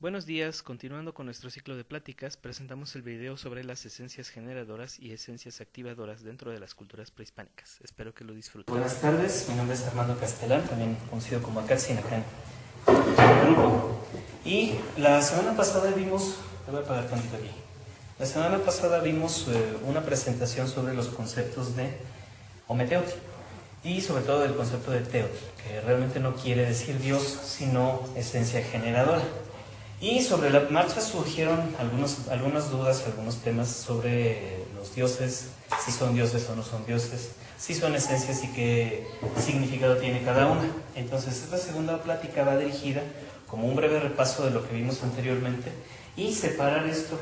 Buenos días, continuando con nuestro ciclo de pláticas, presentamos el video sobre las esencias generadoras y esencias activadoras dentro de las culturas prehispánicas. Espero que lo disfruten. Buenas tardes, mi nombre es Armando Castellán, también conocido como Akatsin acá en el grupo. Y la semana pasada vimos, te voy a apagar tantito aquí. La semana pasada vimos una presentación sobre los conceptos de Ometeotl y sobre todo del concepto de Teotl, que realmente no quiere decir Dios, sino esencia generadora. Y sobre la marcha surgieron algunas dudas, algunos temas sobre los dioses, si son dioses o no son dioses, si son esencias y qué significado tiene cada una. Entonces esta segunda plática va dirigida como un breve repaso de lo que vimos anteriormente y separar esto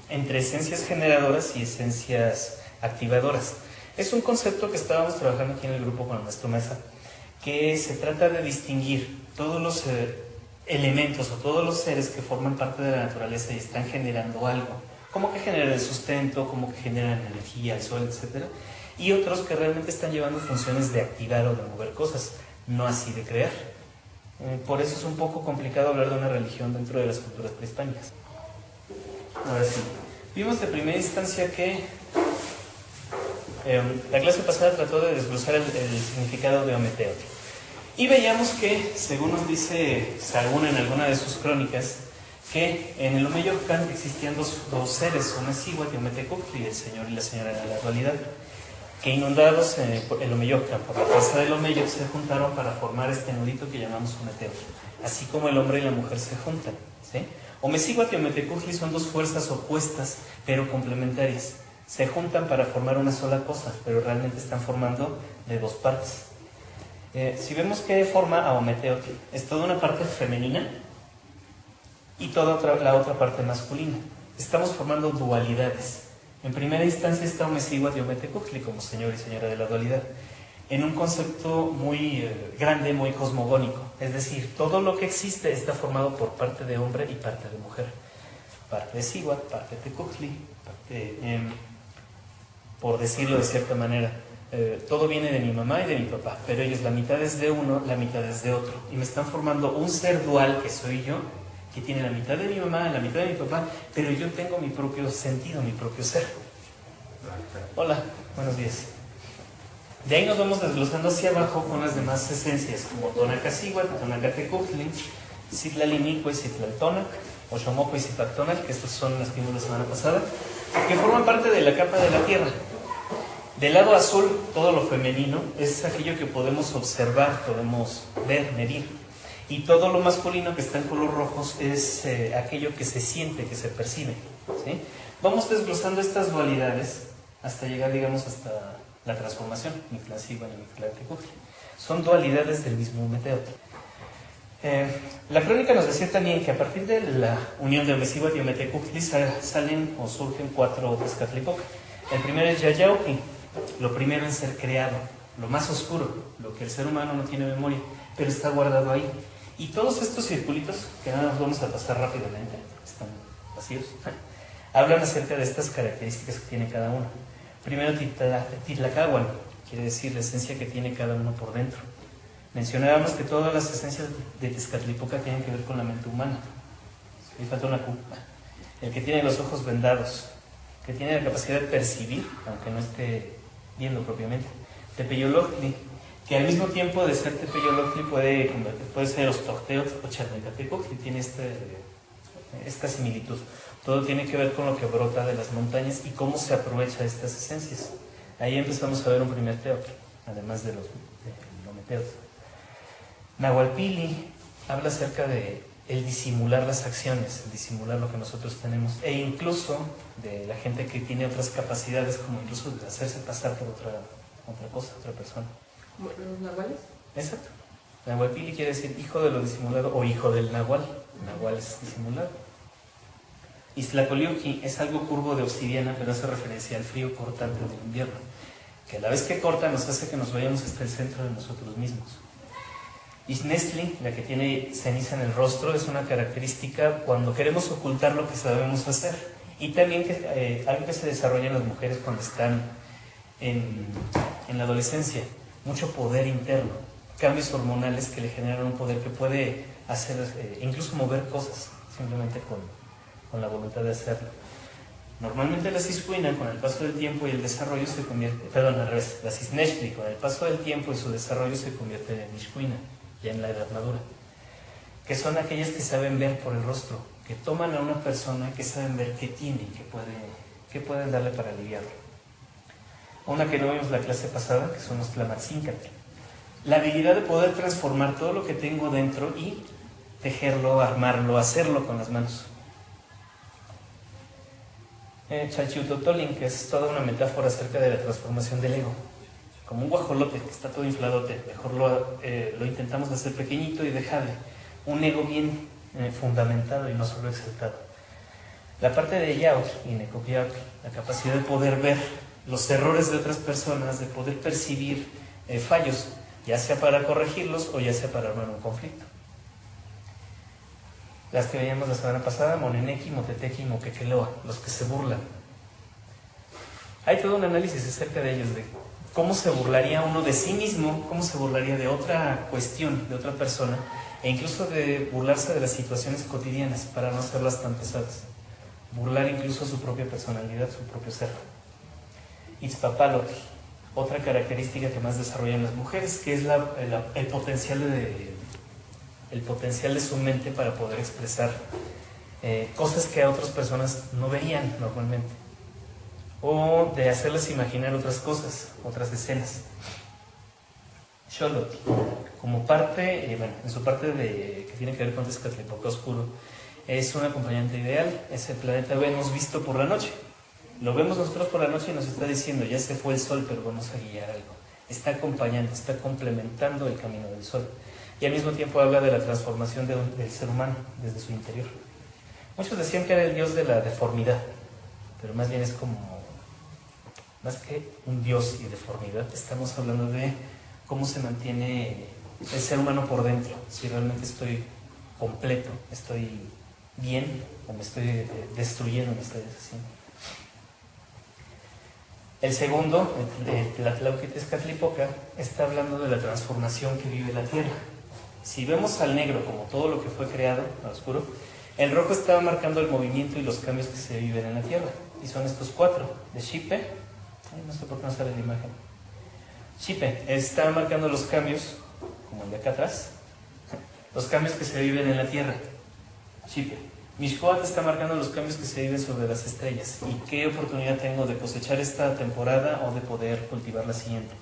entre esencias generadoras y esencias activadoras. Es un concepto que estábamos trabajando aquí en el grupo con el maestro Mesa, que se trata de distinguir todos los elementos o todos los seres que forman parte de la naturaleza y están generando algo, como que generan el sustento, como que generan energía, el sol, etc. Y otros que realmente están llevando funciones de activar o de mover cosas, no así de crear. Por eso es un poco complicado hablar de una religión dentro de las culturas prehispánicas. Ahora sí, vimos de primera instancia que la clase pasada trató de desglosar el significado de Ometeotl. Y veíamos que, según nos dice Sahagún en alguna de sus crónicas, que en el Omeyocan existían dos seres, Omexihuatl y Ometecoctli, el señor y la señora de la dualidad, que inundados por el Omeyocan, por la fuerza del Omeyo, se juntaron para formar este nudito que llamamos Ometeotl, así como el hombre y la mujer se juntan, ¿sí? Omexihuatl y Ometecoctli son dos fuerzas opuestas, pero complementarias. Se juntan para formar una sola cosa, pero realmente están formando de dos partes. Si vemos que forma a Ometeotl, es toda una parte femenina y la otra parte masculina. Estamos formando dualidades. En primera instancia está Omexihuatl y Ometecoctli como señor y señora de la dualidad, en un concepto muy grande, muy cosmogónico. Es decir, todo lo que existe está formado por parte de hombre y parte de mujer. Parte de Xihuatl, parte de Tecoctli, por decirlo de cierta manera. Todo viene de mi mamá y de mi papá, pero ellos la mitad es de uno, la mitad es de otro. Y me están formando un ser dual que soy yo, que tiene la mitad de mi mamá, la mitad de mi papá, pero yo tengo mi propio sentido, mi propio ser. Hola, buenos días. De ahí nos vamos desglosando hacia abajo con las demás esencias, como Tonacacihuatl, Tonacatecoctli, Citlalinicueh, Citlaltonac, Oxomoco y Cipactonac, que estos son las que vimos la semana pasada, que forman parte de la capa de la tierra. Del lado azul, todo lo femenino es aquello que podemos observar, podemos ver, medir. Y todo lo masculino que está en color rojos es aquello que se siente, que se percibe, ¿sí? Vamos desglosando estas dualidades hasta llegar, digamos, hasta la transformación, Mictlancinhuatl y Mictlantecuhtli. Son dualidades del mismo Ometeotl. La crónica nos decía también que a partir de la unión de Omexihuatl y Ometecoctli salen o surgen 4 Tezcatlipoca. El primero es Yayauqui, lo primero en ser creado, lo más oscuro, lo que el ser humano no tiene memoria, pero está guardado ahí. Y todos estos circulitos, que ahora nos vamos a pasar rápidamente, están vacíos, hablan acerca de estas características que tiene cada uno. Primero, Titlacahuan, quiere decir la esencia que tiene cada uno por dentro. Mencionábamos que todas las esencias de Tezcatlipoca tienen que ver con la mente humana. Y falta una Q. El que tiene los ojos vendados, que tiene la capacidad de percibir, aunque no esté viendo propiamente. Tepeyoloctli, que al mismo tiempo de ser Tepeyoloctli puede ser Ostohteotl o Chalmecatecoctli, tiene esta similitud. Todo tiene que ver con lo que brota de las montañas y cómo se aprovecha de estas esencias. Ahí empezamos a ver un primer teotl, además del Ometeotl. Nahualpili habla acerca de el disimular las acciones, el disimular lo que nosotros tenemos, e incluso de la gente que tiene otras capacidades, como incluso de hacerse pasar por otra cosa, otra persona. ¿Los nahuales? Exacto. Nahualpili quiere decir hijo de lo disimulado o hijo del nahual. Nahual es disimulado. Iztlacoliuqui es algo curvo de obsidiana, pero hace referencia al frío cortante del invierno, que a la vez que corta nos hace que nos vayamos hasta el centro de nosotros mismos. Isnestli, la que tiene ceniza en el rostro, es una característica cuando queremos ocultar lo que sabemos hacer. Y también algo que se desarrolla en las mujeres cuando están en la adolescencia, mucho poder interno, cambios hormonales que le generan un poder que puede hacer, incluso mover cosas, simplemente con la voluntad de hacerlo. Normalmente la Ciscuina, con el paso del tiempo y el desarrollo, se convierte, perdón, al revés, la Cisnechli, con el paso del tiempo y su desarrollo, se convierte en Ishkuina, ya en la edad madura, que son aquellas que saben ver por el rostro, que toman a una persona, que saben ver qué tiene, qué pueden darle para aliviarlo. Una que no vimos la clase pasada, que son los Tlamatzincatl. La habilidad de poder transformar todo lo que tengo dentro y tejerlo, armarlo, hacerlo con las manos. Chalchiutotolin, que es toda una metáfora acerca de la transformación del ego. Como un guajolote que está todo infladote, mejor lo intentamos hacer pequeñito y dejarle un ego bien fundamentado y no solo exaltado. La parte de Yautl y Necopiautl, la capacidad de poder ver los errores de otras personas, de poder percibir fallos, ya sea para corregirlos o ya sea para armar un conflicto. Las que veíamos la semana pasada, Moneneki, Moteteki y Moquequeloa, los que se burlan. Hay todo un análisis acerca de ellos, de cómo se burlaría uno de sí mismo, cómo se burlaría de otra cuestión, de otra persona, e incluso de burlarse de las situaciones cotidianas para no hacerlas tan pesadas. Burlar incluso su propia personalidad, su propio ser. Itzpapalotl, otra característica que más desarrollan las mujeres, que es el potencial de su mente para poder expresar cosas que a otras personas no verían normalmente, o de hacerles imaginar otras cosas, otras escenas. Xolotl, como parte, en su parte que tiene que ver con Tezcatlipoca Oscuro, es un acompañante ideal, es el planeta Venus visto por la noche. Lo vemos nosotros por la noche y nos está diciendo, ya se fue el sol, pero vamos a guiar algo. Está acompañando, está complementando el camino del sol. Y al mismo tiempo habla de la transformación del ser humano desde su interior. Muchos decían que era el dios de la deformidad, pero más bien es como, más que un dios y deformidad, estamos hablando de cómo se mantiene el ser humano por dentro, si realmente estoy completo, estoy bien o me estoy destruyendo, me estoy deshaciendo. El segundo, de Tlatlauquitezcatlipoca, está hablando de la transformación que vive la Tierra. Si vemos al negro como todo lo que fue creado, al oscuro, el rojo está marcando el movimiento y los cambios que se viven en la Tierra. Y son estos cuatro, de Xipe, no sé por qué no sale la imagen. Xipe está marcando los cambios, como el de acá atrás, los cambios que se viven en la Tierra. Xipe. Mixcoatl está marcando los cambios que se viven sobre las estrellas y qué oportunidad tengo de cosechar esta temporada o de poder cultivar la siguiente.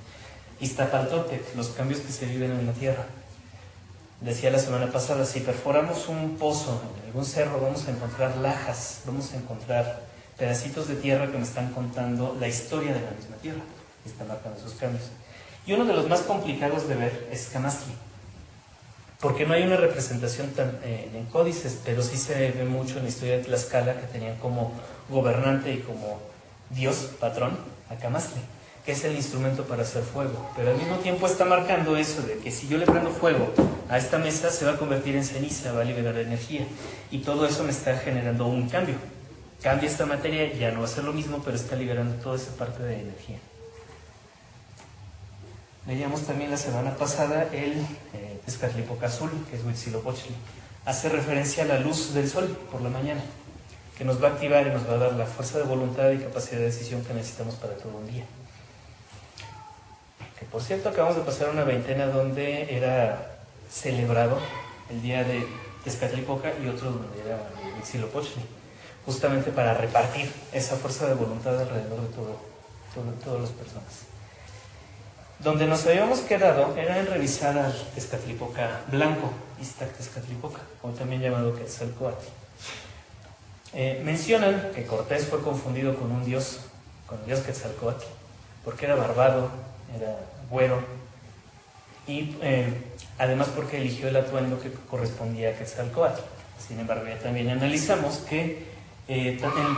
Iztapaltotec, los cambios que se viven en la Tierra. Decía la semana pasada, si perforamos un pozo en algún cerro, vamos a encontrar lajas, vamos a encontrar pedacitos de tierra que me están contando la historia de la misma tierra. Están marcando esos cambios. Y uno de los más complicados de ver es Camastli, porque no hay una representación tan en códices, pero sí se ve mucho en la historia de Tlaxcala, que tenían como gobernante y como dios, patrón, a Camastli, que es el instrumento para hacer fuego. Pero al mismo tiempo está marcando eso de que si yo le prendo fuego a esta mesa, se va a convertir en ceniza, va a liberar energía. Y todo eso me está generando un cambio. Cambia esta materia, ya no va a ser lo mismo, pero está liberando toda esa parte de energía. Veíamos también la semana pasada el Tezcatlipoca Azul, que es Huitzilopochtli. Hace referencia a la luz del sol por la mañana, que nos va a activar y nos va a dar la fuerza de voluntad y capacidad de decisión que necesitamos para todo un día. Que por cierto, acabamos de pasar una veintena donde era celebrado el día de Tezcatlipoca y otro donde era Huitzilopochtli, justamente para repartir esa fuerza de voluntad alrededor de todas las personas. Donde nos habíamos quedado era en revisar al Tezcatlipoca blanco, Iztac Tezcatlipoca, o también llamado Quetzalcóatl. Mencionan que Cortés fue confundido con el dios Quetzalcóatl, porque era barbado, era güero, y además porque eligió el atuendo que correspondía a Quetzalcóatl. Sin embargo, ya también analizamos que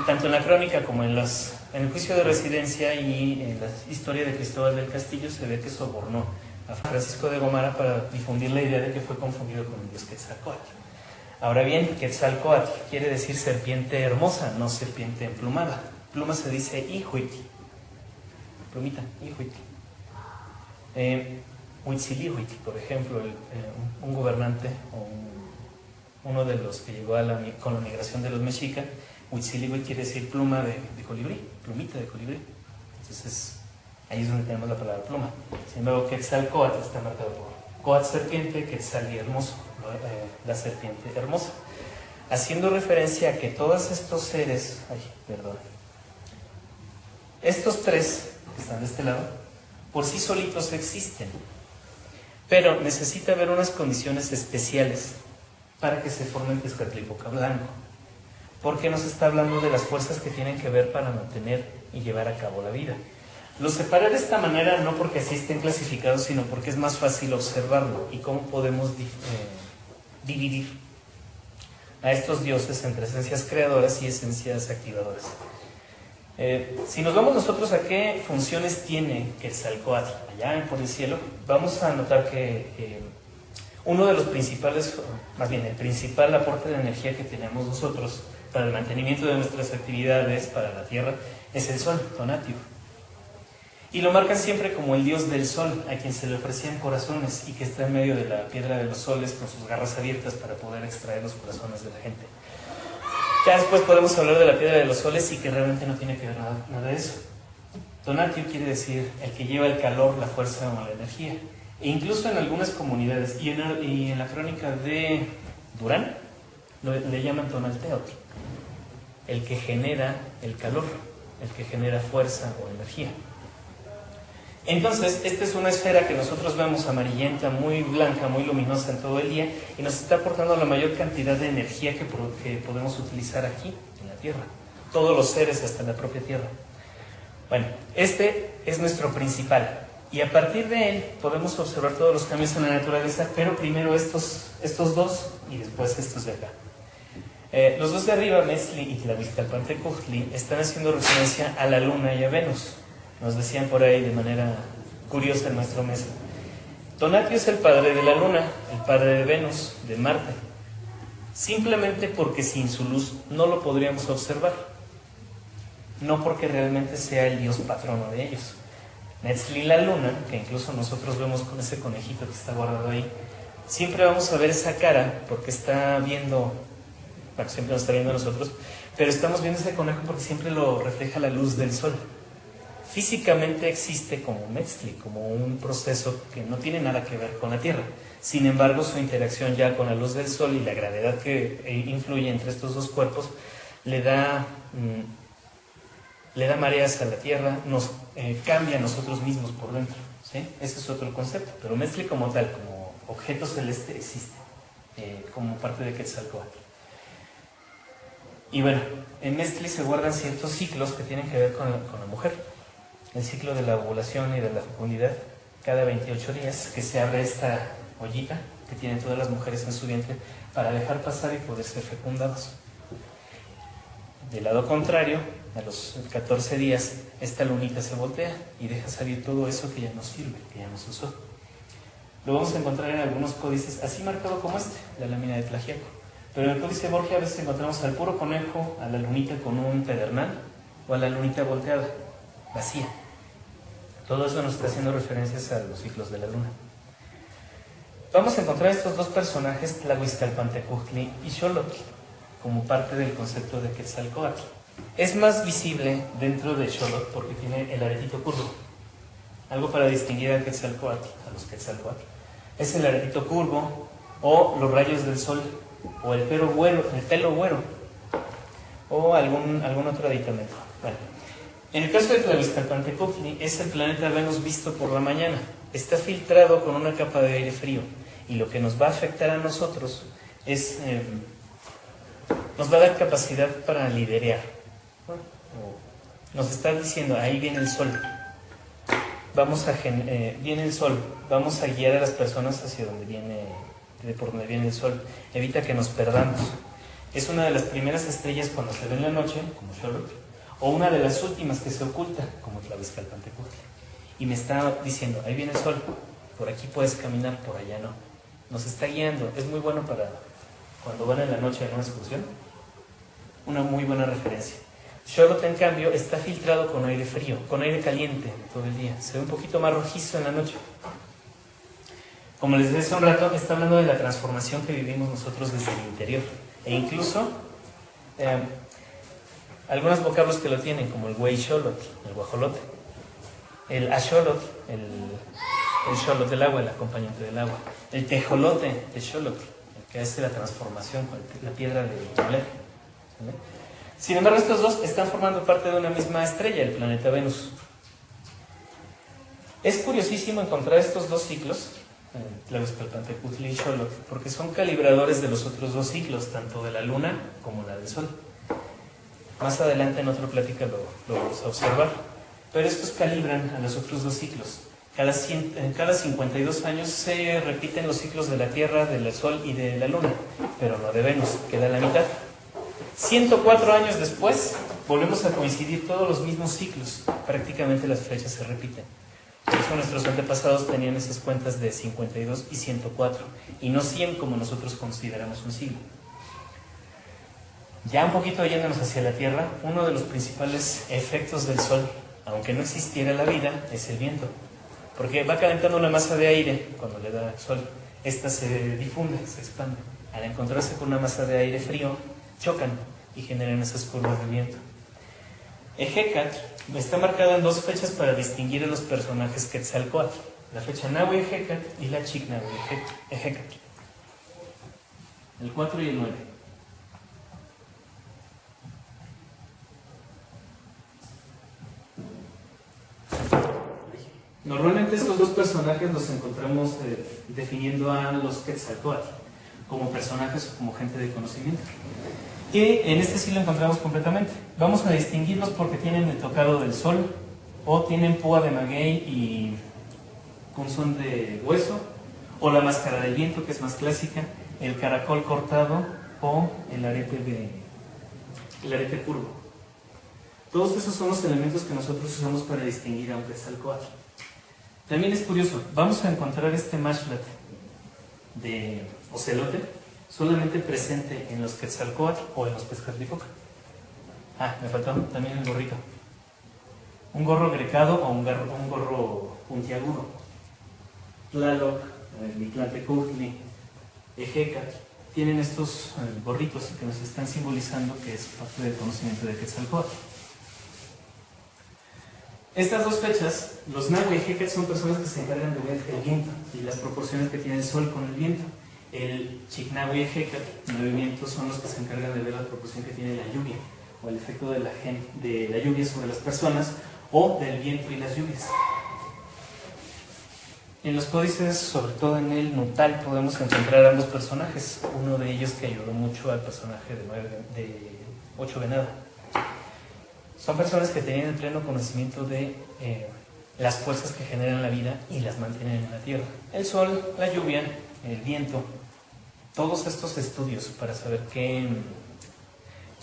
tanto en la crónica como en el juicio de residencia y en la historia de Cristóbal del Castillo se ve que sobornó a Francisco de Gomara para difundir la idea de que fue confundido con el dios Quetzalcóatl. Ahora bien, Quetzalcóatl quiere decir serpiente hermosa, no serpiente emplumada. Pluma se dice ihuitl, plumita, ihuitl. Huitzilihuitl, por ejemplo, un gobernante o un uno de los que llegó con la migración de los mexica. Huitzilihuitl quiere decir pluma de colibrí, plumita de colibrí. Entonces, ahí es donde tenemos la palabra pluma. Sin embargo, Quetzalcóatl está marcado por Coatl serpiente, Quetzal y hermoso, la serpiente hermosa. Haciendo referencia a que todos estos seres, estos tres que están de este lado, por sí solitos existen, pero necesita haber unas condiciones especiales para que se forme el Tezcatlipoca blanco, porque nos está hablando de las fuerzas que tienen que ver para mantener y llevar a cabo la vida. Lo separé de esta manera no porque así estén clasificados, sino porque es más fácil observarlo y cómo podemos dividir a estos dioses entre esencias creadoras y esencias activadoras. Si nos vamos nosotros a qué funciones tiene Quetzalcóatl allá por el cielo, vamos a notar que uno de los principales, más bien el principal aporte de energía que tenemos nosotros para el mantenimiento de nuestras actividades para la Tierra es el Sol, Tonatiuh. Y lo marcan siempre como el dios del sol, a quien se le ofrecían corazones y que está en medio de la piedra de los soles con sus garras abiertas para poder extraer los corazones de la gente. Ya después podemos hablar de la piedra de los soles y que realmente no tiene que ver nada de eso. Tonatiuh quiere decir el que lleva el calor, la fuerza o la energía. E incluso en algunas comunidades y en la crónica de Durán le llaman Tonalteotl, el que genera el calor, el que genera fuerza o energía. Entonces, esta es una esfera que nosotros vemos amarillenta, muy blanca, muy luminosa en todo el día y nos está aportando la mayor cantidad de energía que podemos utilizar aquí, en la Tierra. Todos los seres, hasta la propia Tierra. Bueno, este es nuestro principal y a partir de él podemos observar todos los cambios en la naturaleza, pero primero estos dos y después estos de acá. Los dos de arriba, Metzli y Tlahuizcalpantecuhtli, están haciendo referencia a la Luna y a Venus. Nos decían por ahí de manera curiosa el maestro Mesa. Tonatiuh es el padre de la Luna, el padre de Venus, de Marte. Simplemente porque sin su luz no lo podríamos observar. No porque realmente sea el dios patrono de ellos. Metzli, la Luna, que incluso nosotros vemos con ese conejito que está guardado ahí, siempre vamos a ver esa cara porque está viendo, bueno, siempre nos está viendo a nosotros, pero estamos viendo ese conejo porque siempre lo refleja la luz del sol. Físicamente existe como Metzli, como un proceso que no tiene nada que ver con la Tierra. Sin embargo, su interacción ya con la luz del Sol y la gravedad que influye entre estos dos cuerpos le da mareas a la Tierra, nos cambia a nosotros mismos por dentro, ¿sí? Ese es otro concepto. Pero Metzli como tal, como objeto celeste, existe como parte de Quetzalcóatl. Y bueno, en Metzli se guardan ciertos ciclos que tienen que ver con la mujer. El ciclo de la ovulación y de la fecundidad, cada 28 días que se abre esta ollita que tienen todas las mujeres en su vientre para dejar pasar y poder ser fecundados. Del lado contrario, a los 14 días, esta lunita se voltea y deja salir todo eso que ya no sirve, que ya no se usó. Lo vamos a encontrar en algunos códices, así marcado como este, la lámina de Tlaxiaco. Pero en el códice Borgia a veces encontramos al puro conejo, a la lunita con un pedernal o a la lunita volteada, vacía. Todo eso nos está haciendo referencias a los ciclos de la luna. Vamos a encontrar estos dos personajes, Tlahuizcalpantecuhtli y Xolotl, como parte del concepto de Quetzalcóatl. Es más visible dentro de Xolotl porque tiene el aretito curvo. Algo para distinguir a Quetzalcóatl, a los Quetzalcóatl. Es el aretito curvo, o los rayos del sol, o el pelo güero, o algún otro aditamento. Bueno. En el caso de Tlahuizcalpantecuhtli, es el planeta Venus visto por la mañana. Está filtrado con una capa de aire frío. Y lo que nos va a afectar a nosotros es... nos va a dar capacidad para liderear. Nos está diciendo, ahí viene el sol. Viene el sol. Vamos a guiar a las personas hacia por donde viene el sol. Evita que nos perdamos. Es una de las primeras estrellas cuando se ve en la noche, como Xolotl, o una de las últimas que se oculta, como Tlahuizcalpantecuhtli. Y me está diciendo, ahí viene el sol, por aquí puedes caminar, por allá no. Nos está guiando, es muy bueno para cuando van en la noche a una excursión, una muy buena referencia. Xolotl, en cambio, está filtrado con aire frío, con aire caliente todo el día. Se ve un poquito más rojizo en la noche. Como les decía hace un rato, está hablando de la transformación que vivimos nosotros desde el interior. E incluso algunos vocablos que lo tienen, como el hueyxolotl, el guajolote, el axolotl, el xolotl del agua, el acompañante del agua, el tejolote, el xolotl, el que hace la transformación con la piedra de moler. ¿Vale? Sin embargo, estos dos están formando parte de una misma estrella, el planeta Venus. Es curiosísimo encontrar estos dos ciclos, Tlahuizcalpantecutli y Xolotl, porque son calibradores de los otros dos ciclos, tanto de la Luna como la del Sol. Más adelante en otra plática lo vamos a observar. Pero estos calibran a los otros dos ciclos. En cada 52 años se repiten los ciclos de la Tierra, del Sol y de la Luna, pero no de Venus, queda la mitad. 104 años después, volvemos a coincidir todos los mismos ciclos. Prácticamente las fechas se repiten. Por eso nuestros antepasados tenían esas cuentas de 52 y 104, y no 100 como nosotros consideramos un siglo. Ya un poquito yéndonos hacia la Tierra, uno de los principales efectos del Sol, aunque no existiera la vida, es el viento. Porque va calentando una masa de aire cuando le da el Sol. Esta se difunde, se expande. Al encontrarse con una masa de aire frío, chocan y generan esas curvas de viento. Ejecatl está marcada en dos fechas para distinguir a los personajes Quetzalcóatl: la fecha Nahue Ejecatl y la Chicnahue Ejecatl. El 4 y el 9. Normalmente estos dos personajes los encontramos definiendo a los Quetzalcóatl como personajes o como gente de conocimiento. Y en este sí lo encontramos completamente. Vamos a distinguirlos porque tienen el tocado del sol, o tienen púa de maguey y punzón de hueso, o la máscara del viento, que es más clásica, el caracol cortado o el arete curvo. Todos esos son los elementos que nosotros usamos para distinguir a un Quetzalcóatl. También es curioso, vamos a encontrar este mashlat de ocelote solamente presente en los Quetzalcóatl o en los Tezcatlipoca. Me faltó también el gorrito. Un gorro grecado o un gorro puntiagudo. Tlaloc, Mictlantecutli, Ejecatl tienen estos gorritos que nos están simbolizando que es parte del conocimiento de Quetzalcóatl. Estas dos fechas, los Nahue Ejecatl son personas que se encargan de ver el viento y las proporciones que tiene el sol con el viento. El Chicnahue Ejecatl, 9 vientos, son los que se encargan de ver la proporción que tiene la lluvia o el efecto de la lluvia sobre las personas o del viento y las lluvias. En los códices, sobre todo en el Nutal, podemos encontrar ambos personajes. Uno de ellos que ayudó mucho al personaje de 8 Venada. Son personas que tenían el pleno conocimiento de las fuerzas que generan la vida y las mantienen en la tierra. El sol, la lluvia, el viento, todos estos estudios para saber qué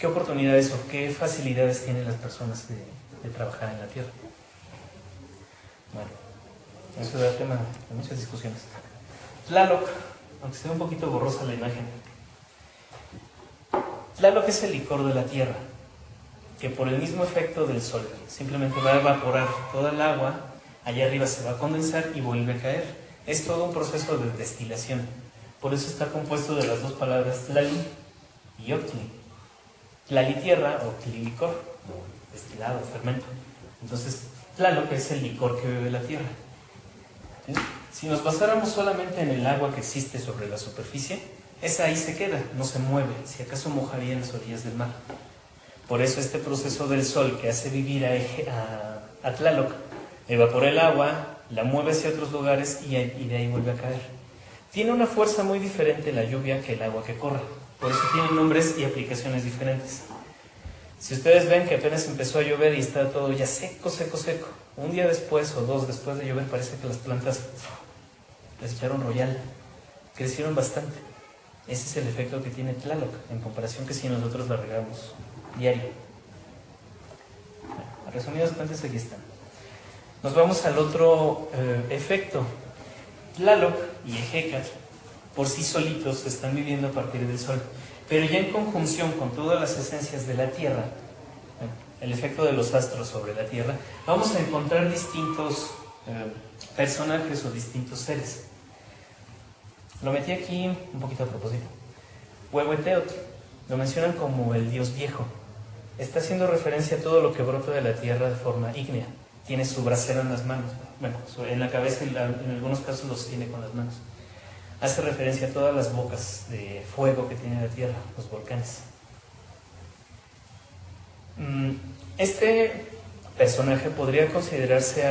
oportunidades o qué facilidades tienen las personas de trabajar en la tierra. Bueno, eso da tema de muchas discusiones. Tlaloc, aunque sea un poquito borrosa la imagen. Tlaloc es el licor de la tierra, que por el mismo efecto del sol simplemente va a evaporar toda el agua, allá arriba se va a condensar y vuelve a caer. Es todo un proceso de destilación. Por eso está compuesto de las dos palabras tlali y octli. Tlali tierra o tli licor, destilado, fermento. Entonces, Tlaloc es el licor que bebe la tierra. ¿Sí? Si nos basáramos solamente en el agua que existe sobre la superficie, esa ahí se queda, no se mueve, si acaso mojaría en las orillas del mar. Por eso este proceso del sol que hace vivir a Tlaloc, evapora el agua, la mueve hacia otros lugares y de ahí vuelve a caer. Tiene una fuerza muy diferente la lluvia que el agua que corre, por eso tiene nombres y aplicaciones diferentes. Si ustedes ven que apenas empezó a llover y está todo ya seco, seco, seco, un día después o dos después de llover parece que las plantas les echaron royal, crecieron bastante. Ese es el efecto que tiene Tlaloc, en comparación que si nosotros la regamos diario. A resumidas cuentas, aquí están. Nos vamos al otro efecto. Tlaloc y Ejecatl por sí solitos están viviendo a partir del sol, pero ya en conjunción con todas las esencias de la tierra, el efecto de los astros sobre la tierra, vamos a encontrar distintos personajes o distintos seres. Lo metí aquí un poquito a propósito. Huehueteotl lo mencionan como el dios viejo. Está haciendo referencia a todo lo que brota de la tierra de forma ígnea. Tiene su brasero en las manos. Bueno, en la cabeza y en algunos casos los tiene con las manos. Hace referencia a todas las bocas de fuego que tiene la tierra, los volcanes. Este personaje podría considerarse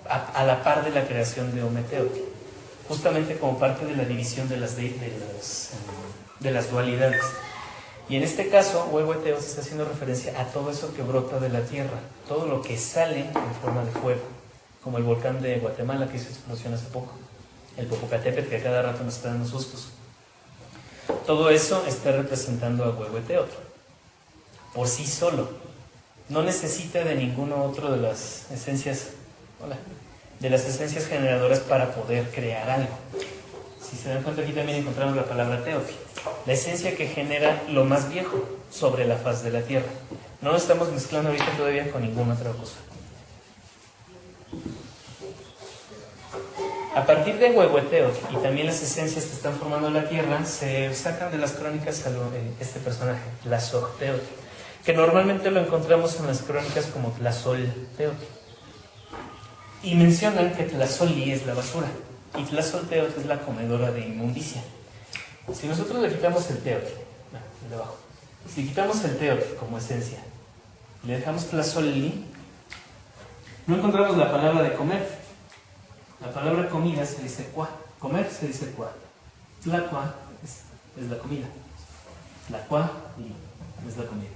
a la par de la creación de Ometeotl, justamente como parte de la división de las dualidades. Y en este caso, Huehueteotl está haciendo referencia a todo eso que brota de la tierra, todo lo que sale en forma de fuego, como el volcán de Guatemala que hizo explosión hace poco, el Popocatépetl que a cada rato nos está dando sustos. Todo eso está representando a Huehueteotl por sí solo. No necesita de ninguno otro de las esencias, generadoras para poder crear algo. Si se dan cuenta, aquí también encontramos la palabra teotl, la esencia que genera lo más viejo sobre la faz de la tierra. No lo estamos mezclando ahorita todavía con ninguna otra cosa. A partir de Huehueteotl y también las esencias que están formando la tierra, se sacan de las crónicas este personaje, Tlazolteotl, que normalmente lo encontramos en las crónicas como Tlazolteotl. Y mencionan que Tlazoli es la basura y Tlazolteotl es la comedora de inmundicia. Si nosotros le quitamos el teotl, el de abajo, si quitamos el teotl como esencia, le dejamos Tlazoli, no encontramos la palabra de comer. La palabra comida se dice cua, comer se dice cua. Tlacua es la comida. Tlacua es la comida.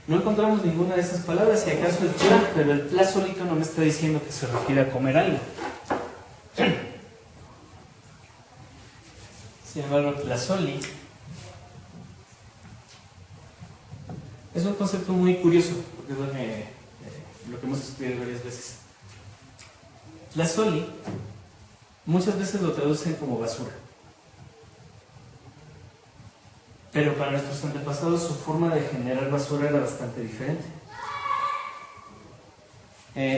No encontramos ninguna de esas palabras, si acaso el tla, pero el tla solito no me está diciendo que se refiere a comer algo. Sin embargo, tlazoli es un concepto muy curioso, porque es lo que hemos estudiado varias veces. Tlazoli muchas veces lo traducen como basura. Pero para nuestros antepasados su forma de generar basura era bastante diferente.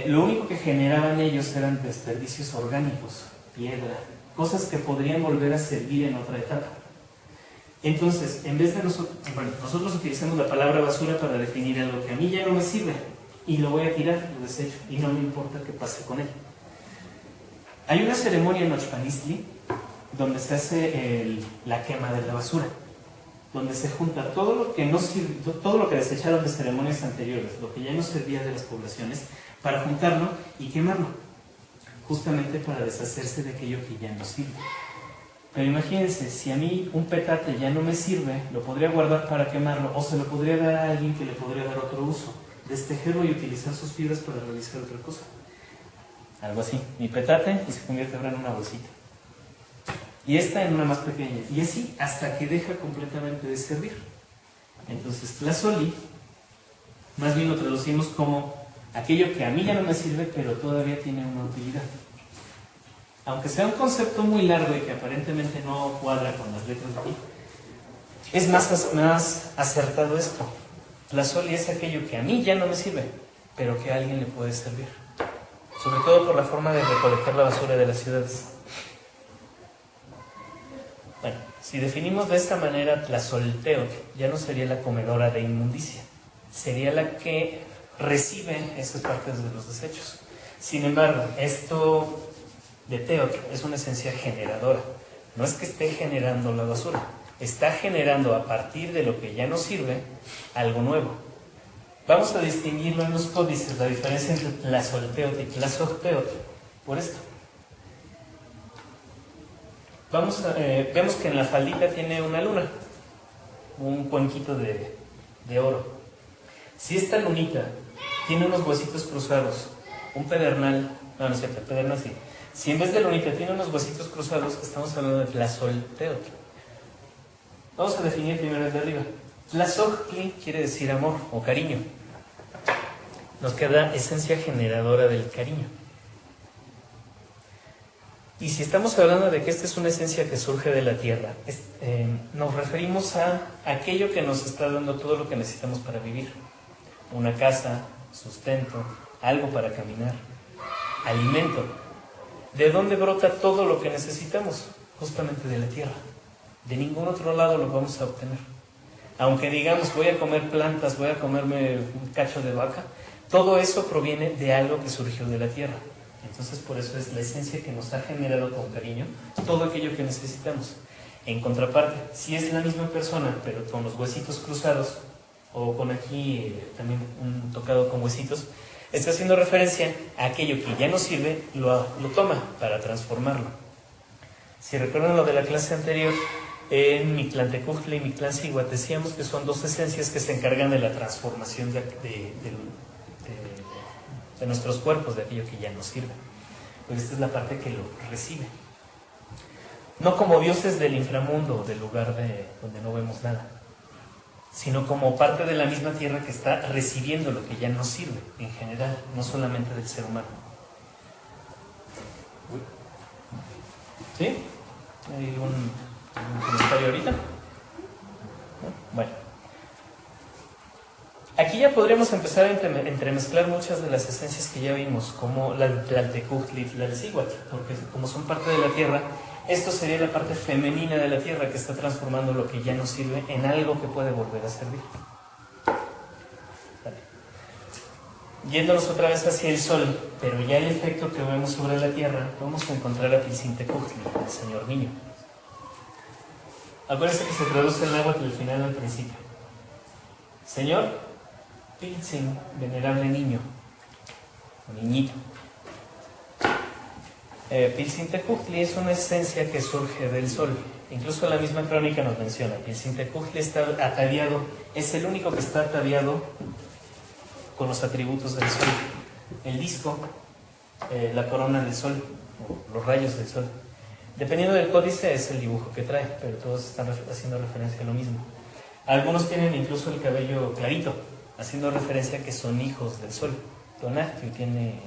Lo único que generaban ellos eran desperdicios orgánicos, piedra, cosas que podrían volver a servir en otra etapa. Entonces, en vez de nosotros utilizamos la palabra basura para definir algo que a mí ya no me sirve y lo voy a tirar, lo desecho, y no me importa qué pase con él. Hay una ceremonia en Ochpanistli donde se hace la quema de la basura, donde se junta todo lo que no sirve, todo lo que desecharon de ceremonias anteriores, lo que ya no servía de las poblaciones, para juntarlo y quemarlo, justamente para deshacerse de aquello que ya no sirve. Pero imagínense, si a mí un petate ya no me sirve, lo podría guardar para quemarlo, o se lo podría dar a alguien que le podría dar otro uso, destejerlo y utilizar sus fibras para realizar otra cosa. Algo así, mi petate, y se convierte ahora en una bolsita. Y esta en una más pequeña. Y así hasta que deja completamente de servir. Entonces, tlazoli, más bien lo traducimos como aquello que a mí ya no me sirve, pero todavía tiene una utilidad. Aunque sea un concepto muy largo y que aparentemente no cuadra con las letras de aquí, es más acertado esto. Tlazoli es aquello que a mí ya no me sirve, pero que a alguien le puede servir. Sobre todo por la forma de recolectar la basura de las ciudades. Bueno, si definimos de esta manera Tlazolteotl, ya no sería la comedora de inmundicia, sería la que recibe esas partes de los desechos. Sin embargo, esto de teotl es una esencia generadora. No es que esté generando la basura, está generando a partir de lo que ya no sirve algo nuevo. Vamos a distinguirlo en los códices, la diferencia entre Tlazolteotl y Tlazolteotl, por esto. Vemos que en la faldita tiene una luna, un cuenquito de oro. Si esta lunita tiene unos huesitos cruzados, un pedernal, no es cierto, el pedernal sí. Si en vez de lunita tiene unos huesitos cruzados, estamos hablando de Tlazolteotl. Vamos a definir primero el de arriba. Tlazoctli quiere decir amor o cariño. Nos queda esencia generadora del cariño. Y si estamos hablando de que esta es una esencia que surge de la tierra, nos referimos a aquello que nos está dando todo lo que necesitamos para vivir. Una casa, sustento, algo para caminar, alimento. ¿De dónde brota todo lo que necesitamos? justamente de la tierra. De ningún otro lado lo vamos a obtener. Aunque digamos, voy a comer plantas, voy a comerme un cacho de vaca, todo eso proviene de algo que surgió de la tierra. Entonces, por eso es la esencia que nos ha generado con cariño todo aquello que necesitamos. En contraparte, si es la misma persona, pero con los huesitos cruzados, o con aquí también un tocado con huesitos, está haciendo referencia a aquello que ya no sirve, lo toma para transformarlo. Si recuerdan lo de la clase anterior, en Mictlantecutli y Mictlancíhuatl decíamos que son dos esencias que se encargan de la transformación de nuestros cuerpos, de aquello que ya no sirve. Pues esta es la parte que lo recibe. No como dioses del inframundo, del lugar donde no vemos nada, sino como parte de la misma tierra que está recibiendo lo que ya no sirve en general, no solamente del ser humano. ¿Sí? ¿Hay un comentario ahorita? Bueno. Aquí ya podríamos empezar a entremezclar muchas de las esencias que ya vimos, como la Tlaltecutli y Tlalcíhuatl, porque como son parte de la tierra, esto sería la parte femenina de la tierra que está transformando lo que ya no sirve en algo que puede volver a servir. Vale. Yéndonos otra vez hacia el sol, pero ya el efecto que vemos sobre la tierra, vamos a encontrar a Pilcintecutli, el señor niño. Acuérdense que se traduce el náhuatl al final al principio. Señor Piltzin, venerable niño, o niñito. Pilcintecutli es una esencia que surge del sol. Incluso la misma crónica nos menciona. Pilcintecutli está ataviado, es el único que está ataviado con los atributos del sol. El disco, la corona del sol, o los rayos del sol. Dependiendo del códice es el dibujo que trae, pero todos están haciendo referencia a lo mismo. Algunos tienen incluso el cabello clarito, haciendo referencia a que son hijos del sol. Tonatiuh tiene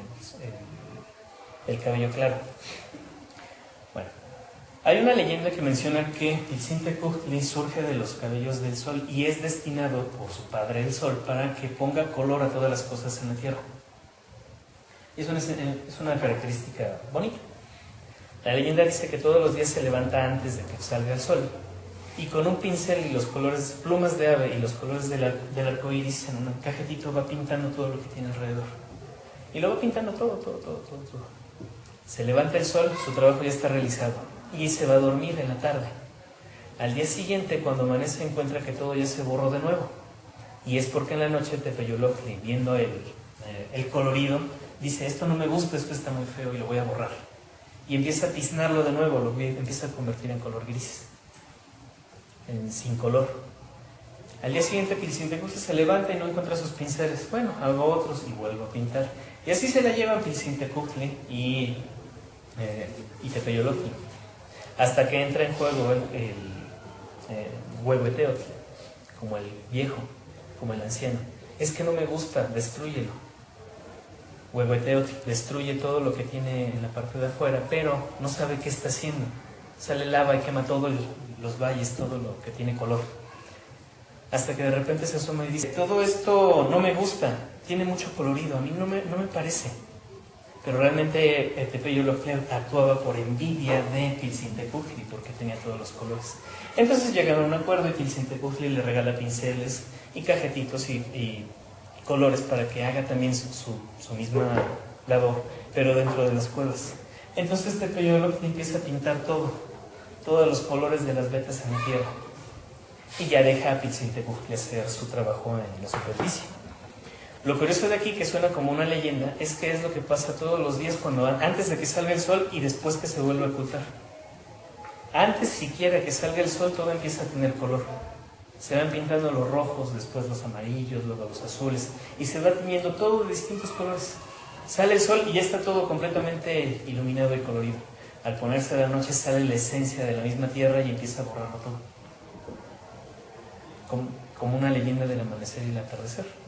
el cabello claro. Bueno, hay una leyenda que menciona que Pilcintecutli surge de los cabellos del sol y es destinado por su padre el sol para que ponga color a todas las cosas en la tierra. Es una característica bonita. La leyenda dice que todos los días se levanta antes de que salga el sol y con un pincel y los colores, plumas de ave y los colores del arco iris en un cajetito va pintando todo lo que tiene alrededor. Y lo va pintando todo. Se levanta el sol, su trabajo ya está realizado y se va a dormir en la tarde. Al día siguiente, cuando amanece, encuentra que todo ya se borró de nuevo. Y es porque en la noche Tepeyoloctli, viendo el colorido, dice: esto no me gusta, esto está muy feo y lo voy a borrar. Y empieza a tiznarlo de nuevo, empieza a convertir en color gris, sin color. Al día siguiente Pilcintecutli se levanta y no encuentra sus pinceles. Bueno, hago otros y vuelvo a pintar. Y así se la llevan Pilcintecutli y Tepeyoloctli, hasta que entra en juego el Huehueteotl, como el viejo, como el anciano. Es que no me gusta, destrúyelo. Huehueteotl destruye todo lo que tiene en la parte de afuera, pero no sabe qué está haciendo. Sale lava y quema todos los valles, todo lo que tiene color. Hasta que de repente se asoma y dice: todo esto no me gusta, tiene mucho colorido, a mí no me parece. Pero realmente Tepeyoloctli actuaba por envidia de Pilcintecutli porque tenía todos los colores. Entonces llegaron a un acuerdo y Pilcintecutli le regala pinceles y cajetitos y colores para que haga también su misma labor, pero dentro de las cuevas. Entonces Tepeyoloctli empieza a pintar todos los colores de las vetas en la tierra y ya deja a Pilcintecutli hacer su trabajo en la superficie. Lo curioso de aquí, que suena como una leyenda, es que es lo que pasa todos los días antes de que salga el sol y después que se vuelve a ocultar. Antes siquiera que salga el sol todo empieza a tener color. Se van pintando los rojos, después los amarillos, luego los azules, y se va teniendo todo de distintos colores. Sale el sol y ya está todo completamente iluminado y colorido. Al ponerse la noche sale la esencia de la misma tierra y empieza a borrarlo todo. Como una leyenda del amanecer y el atardecer.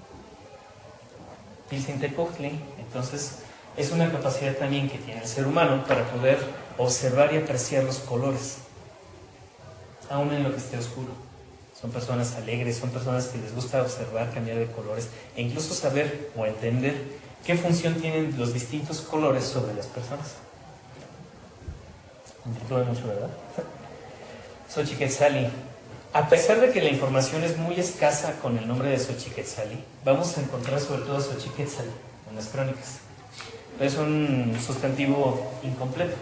Pilcintecutli, entonces, es una capacidad también que tiene el ser humano para poder observar y apreciar los colores, aún en lo que esté oscuro. Son personas alegres, son personas que les gusta observar, cambiar de colores e incluso saber o entender qué función tienen los distintos colores sobre las personas. Me entretuve mucho, ¿verdad? Xochiquetzali. A pesar de que la información es muy escasa con el nombre de Xochiquetzali, vamos a encontrar sobre todo Xochiquetzali en las crónicas. Es un sustantivo incompleto.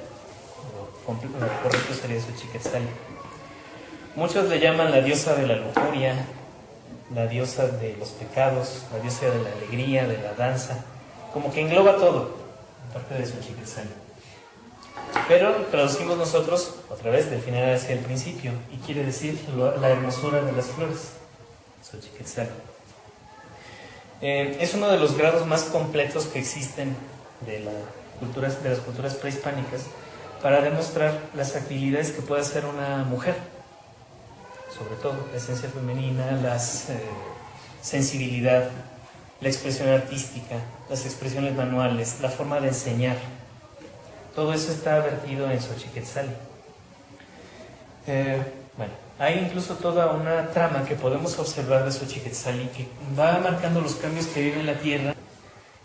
Lo correcto sería Xochiquetzali. Muchos le llaman la diosa de la lujuria, la diosa de los pecados, la diosa de la alegría, de la danza, como que engloba todo, aparte de Xochiquetzali. Pero traducimos nosotros, otra vez, del final hacia el principio, y quiere decir la hermosura de las flores, Xochiquetzali. Es uno de los grados más completos que existen de las culturas prehispánicas para demostrar las habilidades que puede hacer una mujer, sobre todo la esencia femenina, la sensibilidad, la expresión artística, las expresiones manuales, la forma de enseñar. Todo eso está vertido en Xochiquetzali. Bueno, hay incluso toda una trama que podemos observar de Xochiquetzali que va marcando los cambios que vive en la Tierra.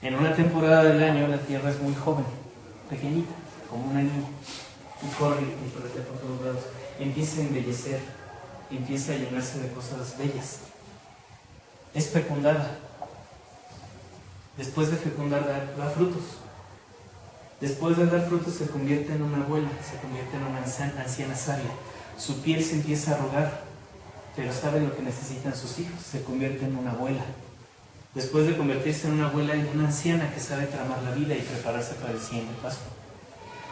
En una temporada del año la Tierra es muy joven, pequeñita, como una niña, y corre y corre por todos lados. Empieza a embellecer, empieza a llenarse de cosas bellas. Es fecundada. Después de fecundar da frutos. Después de dar frutos se convierte en una abuela, se convierte en una anciana sabia. Su piel se empieza a arrugar, pero sabe lo que necesitan sus hijos, se convierte en una abuela. Después de convertirse en una abuela, en una anciana que sabe tramar la vida y prepararse para el siguiente paso.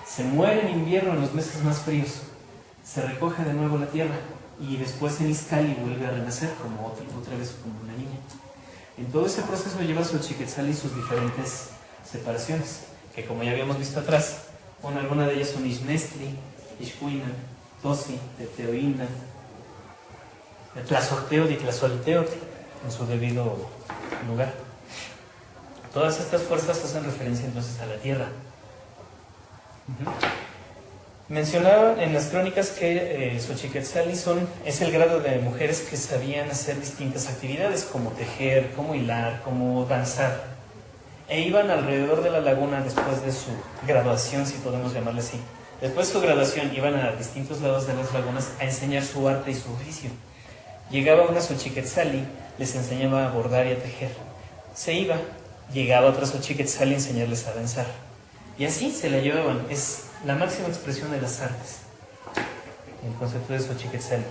Se muere en invierno, en los meses más fríos. Se recoge de nuevo la tierra y después en Izcalli vuelve a renacer como otra vez como una niña. En todo ese proceso lleva Xochiquetzali sus diferentes separaciones, que como ya habíamos visto atrás, algunas de ellas son Ixnestli, Ixcuina, Tosi, Teteoina, Tlazocteotl y Tlazolteotl, en su debido lugar. Todas estas fuerzas hacen referencia entonces a la tierra. Mencionaban en las crónicas que Xochiquetzali es el grado de mujeres que sabían hacer distintas actividades, como tejer, como hilar, como danzar. E iban alrededor de la laguna después de su graduación, si podemos llamarle así. Después de su graduación iban a distintos lados de las lagunas a enseñar su arte y su oficio. Llegaba una Xochiquetzali, les enseñaba a bordar y a tejer. Se iba, llegaba otra Xochiquetzali a enseñarles a danzar. Y así se la llevaban. Es la máxima expresión de las artes, el concepto de Xochiquetzali.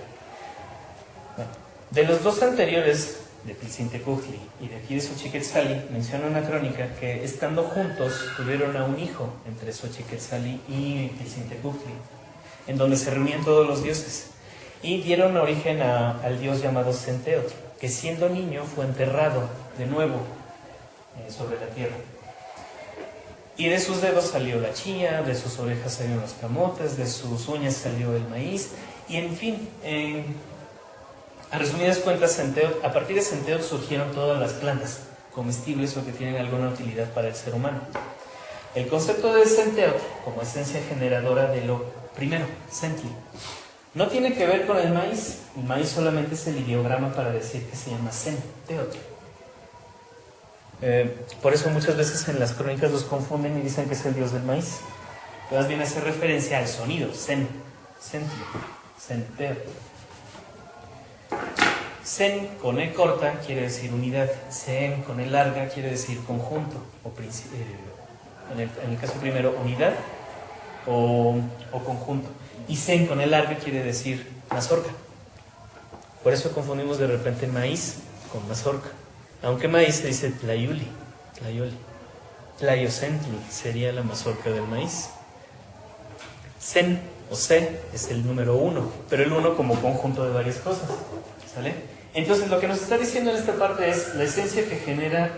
Bueno, de los dos anteriores, de Pilsintecuhtli y de aquí de Xochiquetzali, menciona una crónica que estando juntos tuvieron a un hijo entre Xochiquetzali y Pilsintecuhtli, en donde se reunían todos los dioses y dieron origen al dios llamado Centeotl, que siendo niño fue enterrado de nuevo sobre la tierra. Y de sus dedos salió la chía, de sus orejas salieron los camotes, de sus uñas salió el maíz, y en fin, a resumidas cuentas, a partir de Centeotl surgieron todas las plantas comestibles o que tienen alguna utilidad para el ser humano. El concepto de Centeotl como esencia generadora de lo primero, Centli, no tiene que ver con el maíz solamente es el ideograma para decir que se llama Centeotl. Por eso muchas veces en las crónicas los confunden y dicen que es el dios del maíz. Pero más bien hace referencia al sonido, Centli, Centeotl. Sen con E corta quiere decir unidad, Sen con E larga quiere decir conjunto, en el caso primero unidad o conjunto, y Sen con E larga quiere decir mazorca. Por eso confundimos de repente maíz con mazorca, aunque maíz se dice tlayuli, Tlayocentli sería la mazorca del maíz. Sen o Se es el número 1, pero el 1 como conjunto de varias cosas, ¿sale? Entonces lo que nos está diciendo en esta parte es la esencia que genera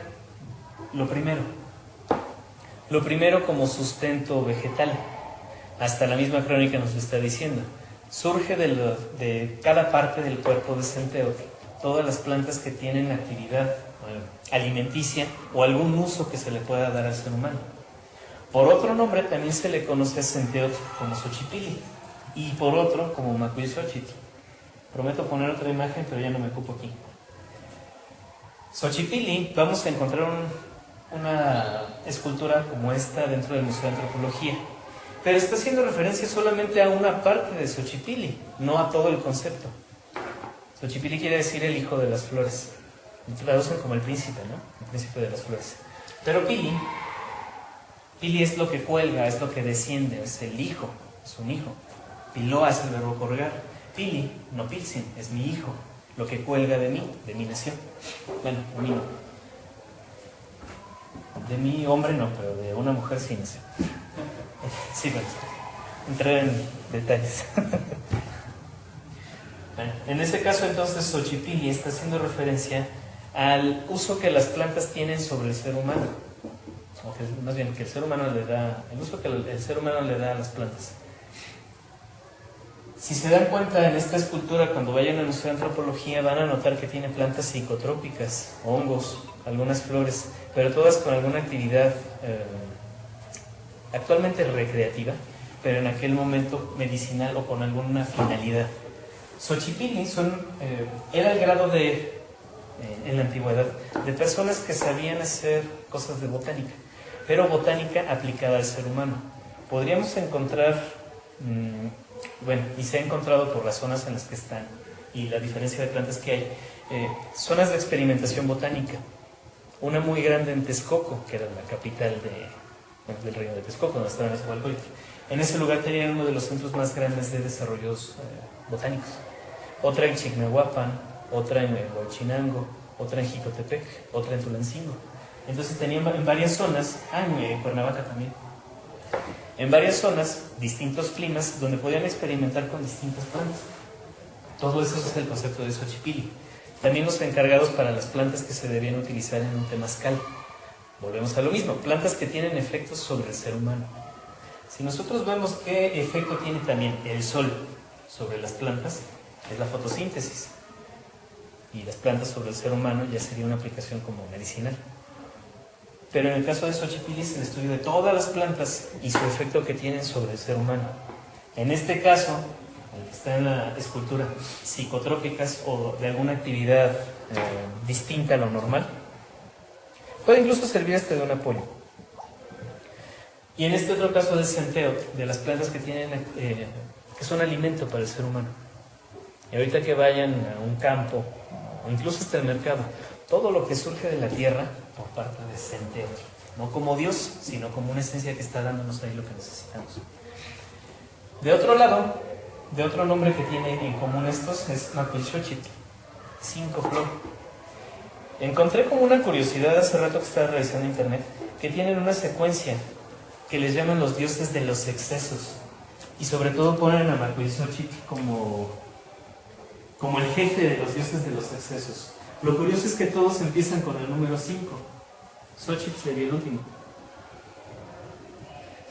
lo primero como sustento vegetal. Hasta la misma crónica nos lo está diciendo. Surge de cada parte del cuerpo de Centeotl todas las plantas que tienen actividad alimenticia o algún uso que se le pueda dar al ser humano. Por otro nombre también se le conoce a Centeotl como Xochipilli y por otro como Macuilxochitl. Prometo poner otra imagen, pero ya no me ocupo aquí. Xochipilli, vamos a encontrar una escultura como esta dentro del Museo de Antropología. pero está haciendo referencia solamente a una parte de Xochipilli, no a todo el concepto. Xochipilli quiere decir el hijo de las flores. Lo traducen como el príncipe, ¿no? El príncipe de las flores. Pero Pili es lo que cuelga, es lo que desciende, es el hijo, es un hijo. Piloa es el verbo colgar. Pili, no Pilsin, es mi hijo, lo que cuelga de mi nación. Bueno, de mí no. De mi hombre no, pero de una mujer sí, no sé. Sí, bueno, entrar en detalles. Bueno, en ese caso entonces Xochipilli está haciendo referencia al uso que las plantas tienen sobre el ser humano, o que, más bien que el ser humano le da, el uso que el ser humano le da a las plantas. Si se dan cuenta en esta escultura, cuando vayan al Museo de Antropología van a notar que tiene plantas psicotrópicas, hongos, algunas flores, pero todas con alguna actividad actualmente recreativa, pero en aquel momento medicinal o con alguna finalidad. Xochipilli era el grado en la antigüedad, de personas que sabían hacer cosas de botánica, pero botánica aplicada al ser humano. Podríamos encontrar, y se ha encontrado por las zonas en las que están y la diferencia de plantas que hay, zonas de experimentación botánica. Una muy grande en Texcoco, que era la capital del reino de Texcoco, donde estaba Nezahualcóyotl. En ese lugar tenían uno de los centros más grandes de desarrollos botánicos. Otra en Chignahuapan, otra en Huachinango, otra en Jicotepec, otra en Tulancingo. Entonces tenían en varias zonas, en Cuernavaca también, en varias zonas, distintos climas, donde podían experimentar con distintas plantas. Todo eso es el concepto de Xochipilli. También los encargados para las plantas que se debían utilizar en un temazcal. Volvemos a lo mismo, plantas que tienen efectos sobre el ser humano. Si nosotros vemos qué efecto tiene también el sol sobre las plantas, es la fotosíntesis. Y las plantas sobre el ser humano ya sería una aplicación como medicinal. Pero en el caso de Xochipilli es el estudio de todas las plantas y su efecto que tienen sobre el ser humano. En este caso, el que está en la escultura, psicotrópicas o de alguna actividad distinta a lo normal, puede incluso servir hasta de un apoyo. Y en este otro caso del centeo, de las plantas que son alimento para el ser humano. Y ahorita que vayan a un campo, o incluso hasta el mercado, todo lo que surge de la tierra por parte de centeo, no como Dios, sino como una esencia que está dándonos ahí lo que necesitamos. De otro lado, de otro nombre que tiene en común estos es Macuilxochitl, 5 flor. Encontré como una curiosidad hace rato que estaba revisando internet, que tienen una secuencia que les llaman los dioses de los excesos, y sobre todo ponen a Macuilxochitl como el jefe de los dioses de los excesos. Lo curioso es que todos empiezan con el número 5. Xochitl sería el último.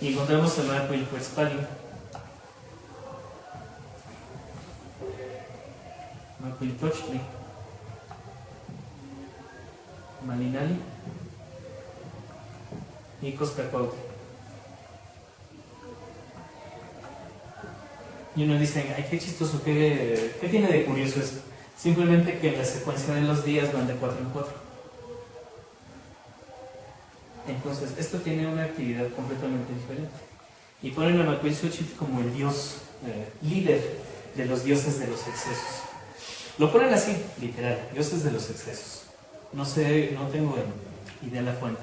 Y encontramos a Macuilhuetzpali, Macuiltochtli, Malinali y Coscacuautli. Y uno dice, ay, qué chistoso, ¿qué tiene de curioso esto? Simplemente que la secuencia de los días van de 4 en 4. Entonces, esto tiene una actividad completamente diferente. Y ponen a Macuilxochitl como el dios líder de los dioses de los excesos. Lo ponen así, literal, dioses de los excesos. No sé, no tengo idea de la fuente.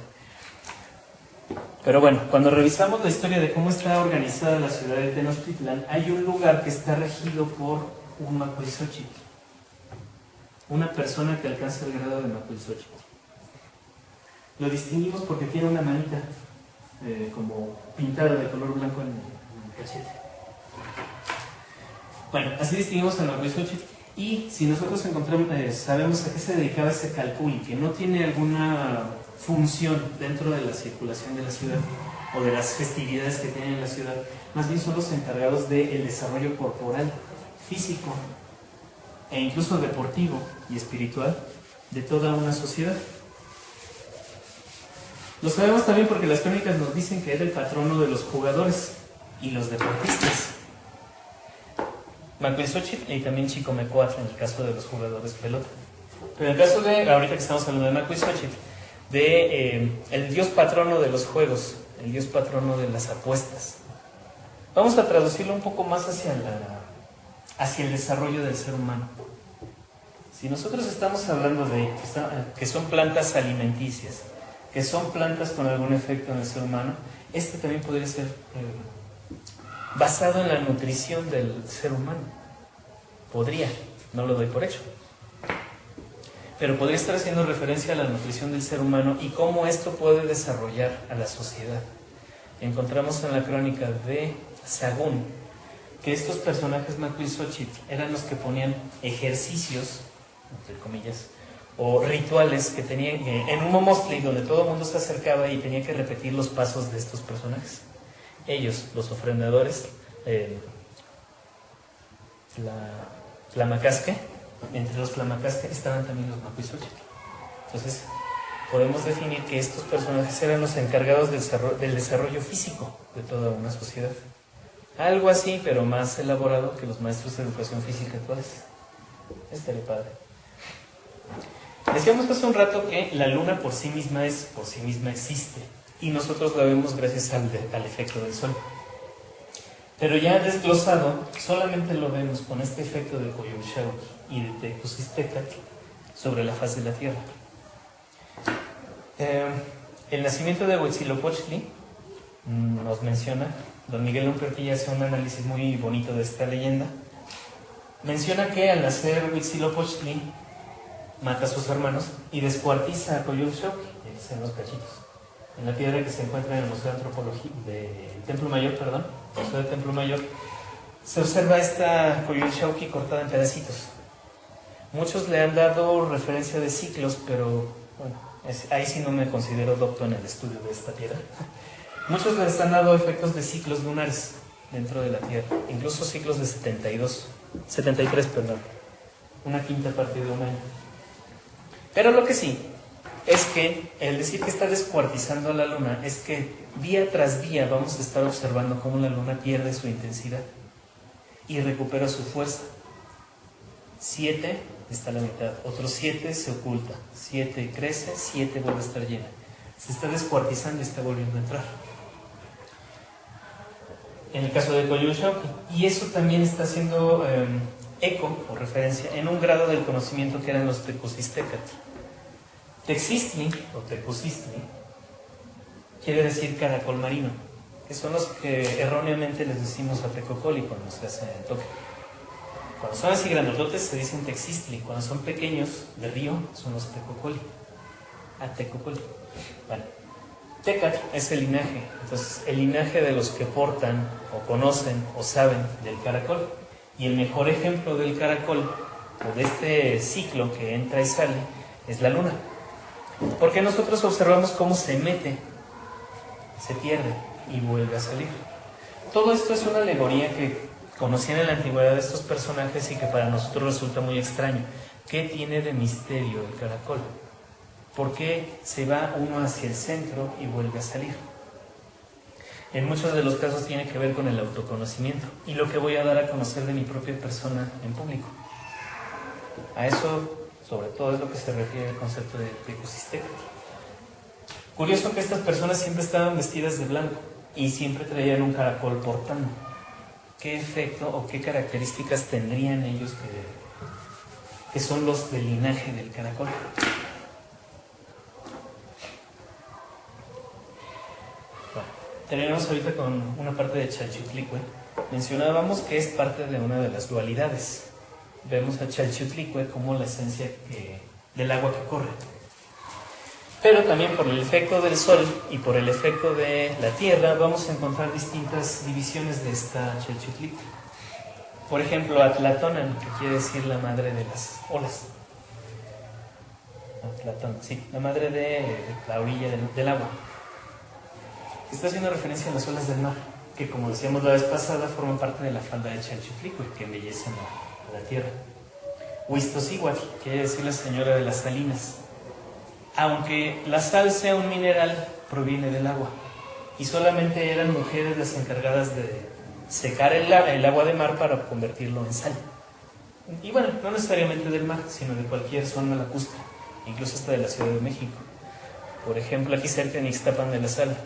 Pero bueno, cuando revisamos la historia de cómo está organizada la ciudad de Tenochtitlán, hay un lugar que está regido por un Macuilxochitl. Una persona que alcanza el grado de Macuilxochitl. Lo distinguimos porque tiene una manita como pintada de color blanco en el cachete. Bueno, así distinguimos a Macuilxochitl. Y si nosotros encontramos, sabemos a qué se dedicaba ese Calpulli, que no tiene alguna función dentro de la circulación de la ciudad o de las festividades que tiene en la ciudad, más bien son los encargados del desarrollo corporal, físico e incluso deportivo y espiritual de toda una sociedad. Lo sabemos también porque las crónicas nos dicen que era el patrono de los jugadores y los deportistas. Macuilxochitl y también Chicomecuatl en el caso de los jugadores de pelota. Pero en el caso de, ahorita que estamos hablando de Macuilxochitl, el dios patrono de los juegos, el dios patrono de las apuestas. Vamos a traducirlo un poco más hacia el desarrollo del ser humano. Si nosotros estamos hablando de que son plantas alimenticias, que son plantas con algún efecto en el ser humano, este también podría ser basado en la nutrición del ser humano. Podría, no lo doy por hecho. Pero podría estar haciendo referencia a la nutrición del ser humano y cómo esto puede desarrollar a la sociedad. Encontramos en la crónica de Sagún que estos personajes Macuilxóchitl eran los que ponían ejercicios, entre comillas, o rituales que tenían en un momostli donde todo el mundo se acercaba y tenía que repetir los pasos de estos personajes. Ellos, los ofrendadores, Tlamacasque, entre los Tlamacasque estaban también los Macuilxóchitl. Entonces, podemos definir que estos personajes eran los encargados del desarrollo físico de toda una sociedad. Algo así, pero más elaborado que los maestros de educación física actuales. Estaría padre. Decíamos hace un rato que la luna por sí misma existe, y nosotros la vemos gracias al efecto del sol. Pero ya desglosado, solamente lo vemos con este efecto de Coyolxauhqui y de Tecozistecatl sobre la faz de la Tierra. El nacimiento de Huitzilopochtli nos menciona, don Miguel Lampertilla hace un análisis muy bonito de esta leyenda. Menciona que al nacer Huitzilopochtli mata a sus hermanos y descuartiza a Coyolxauhqui, en los cachitos, en la piedra que se encuentra en el Museo de Antropología del Templo Mayor, Museo del Templo Mayor. Se observa esta Coyolxauhqui cortada en pedacitos. Muchos le han dado referencia de ciclos, pero bueno, ahí sí no me considero docto en el estudio de esta piedra. Muchos les han dado efectos de ciclos lunares dentro de la Tierra, incluso ciclos de 73, una quinta parte de un año. Pero lo que sí es que el decir que está descuartizando a la luna es que día tras día vamos a estar observando cómo la luna pierde su intensidad y recupera su fuerza. 7 está a la mitad, otros 7 se oculta, 7 crece, 7 vuelve a estar llena. Se está descuartizando y está volviendo a entrar. En el caso de Coyolxauhqui, y eso también está haciendo eco o referencia en un grado del conocimiento que eran los Tecozistecatl. Texistli o Tecozistli quiere decir caracol marino, que son los que erróneamente les decimos a Tecocoli cuando se hace el toque. Cuando son así grandototes se dicen Texistli, cuando son pequeños de río son los Tecocoli. Tecocoli. Vale. Tecatl es el linaje, entonces el linaje de los que portan o conocen o saben del caracol. Y el mejor ejemplo del caracol o de este ciclo que entra y sale es la luna. Porque nosotros observamos cómo se mete, se pierde y vuelve a salir. Todo esto es una alegoría que conocían en la antigüedad de estos personajes y que para nosotros resulta muy extraño. ¿Qué tiene de misterio el caracol? ¿Por qué se va uno hacia el centro y vuelve a salir? En muchos de los casos tiene que ver con el autoconocimiento y lo que voy a dar a conocer de mi propia persona en público. A eso, sobre todo, es lo que se refiere al concepto de Tecozistecatl. Curioso que estas personas siempre estaban vestidas de blanco y siempre traían un caracol portando. ¿Qué efecto o qué características tendrían ellos que son los del linaje del caracol? Terminamos ahorita con una parte de Chalchiuhtlicue. Mencionábamos que es parte de una de las dualidades. Vemos a Chalchiuhtlicue como la esencia del agua que corre. Pero también por el efecto del sol y por el efecto de la tierra vamos a encontrar distintas divisiones de esta Chalchiuhtlicue. Por ejemplo, Atlatonan, que quiere decir la madre de las olas. Atlatón, sí, la madre de la orilla del agua. Está haciendo referencia a las olas del mar, que como decíamos la vez pasada, forman parte de la falda de Chalchiuhtlicue, que embellecen a la tierra. Huitzilopochtli quiere decir la señora de las salinas. Aunque la sal sea un mineral, proviene del agua. Y solamente eran mujeres las encargadas de secar el agua de mar para convertirlo en sal. Y bueno, no necesariamente del mar, sino de cualquier zona lacustre, incluso hasta de la Ciudad de México. Por ejemplo, aquí cerca en Ixtapan de la Sal.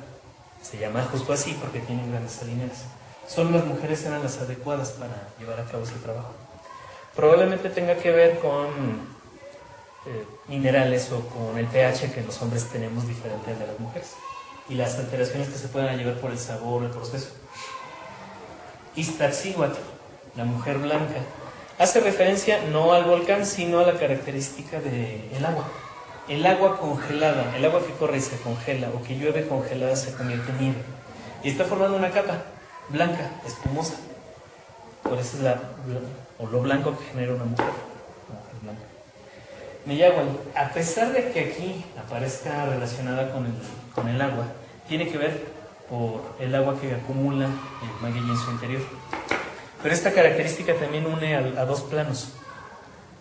Se llama justo así porque tienen grandes salineras. Solo las mujeres eran las adecuadas para llevar a cabo ese trabajo. Probablemente tenga que ver con minerales o con el pH que los hombres tenemos diferente al de las mujeres y las alteraciones que se puedan llevar por el sabor o el proceso. Iztaccíhuatl, la mujer blanca, hace referencia no al volcán, sino a la característica del agua. El agua congelada, el agua que corre y se congela o que llueve congelada se convierte en nieve y está formando una capa blanca, espumosa. Por eso es lo blanco que genera una mujer blanca. Neyahual, a pesar de que aquí aparezca relacionada con el agua, tiene que ver por el agua que acumula el maguey en su interior. Pero esta característica también une a dos planos.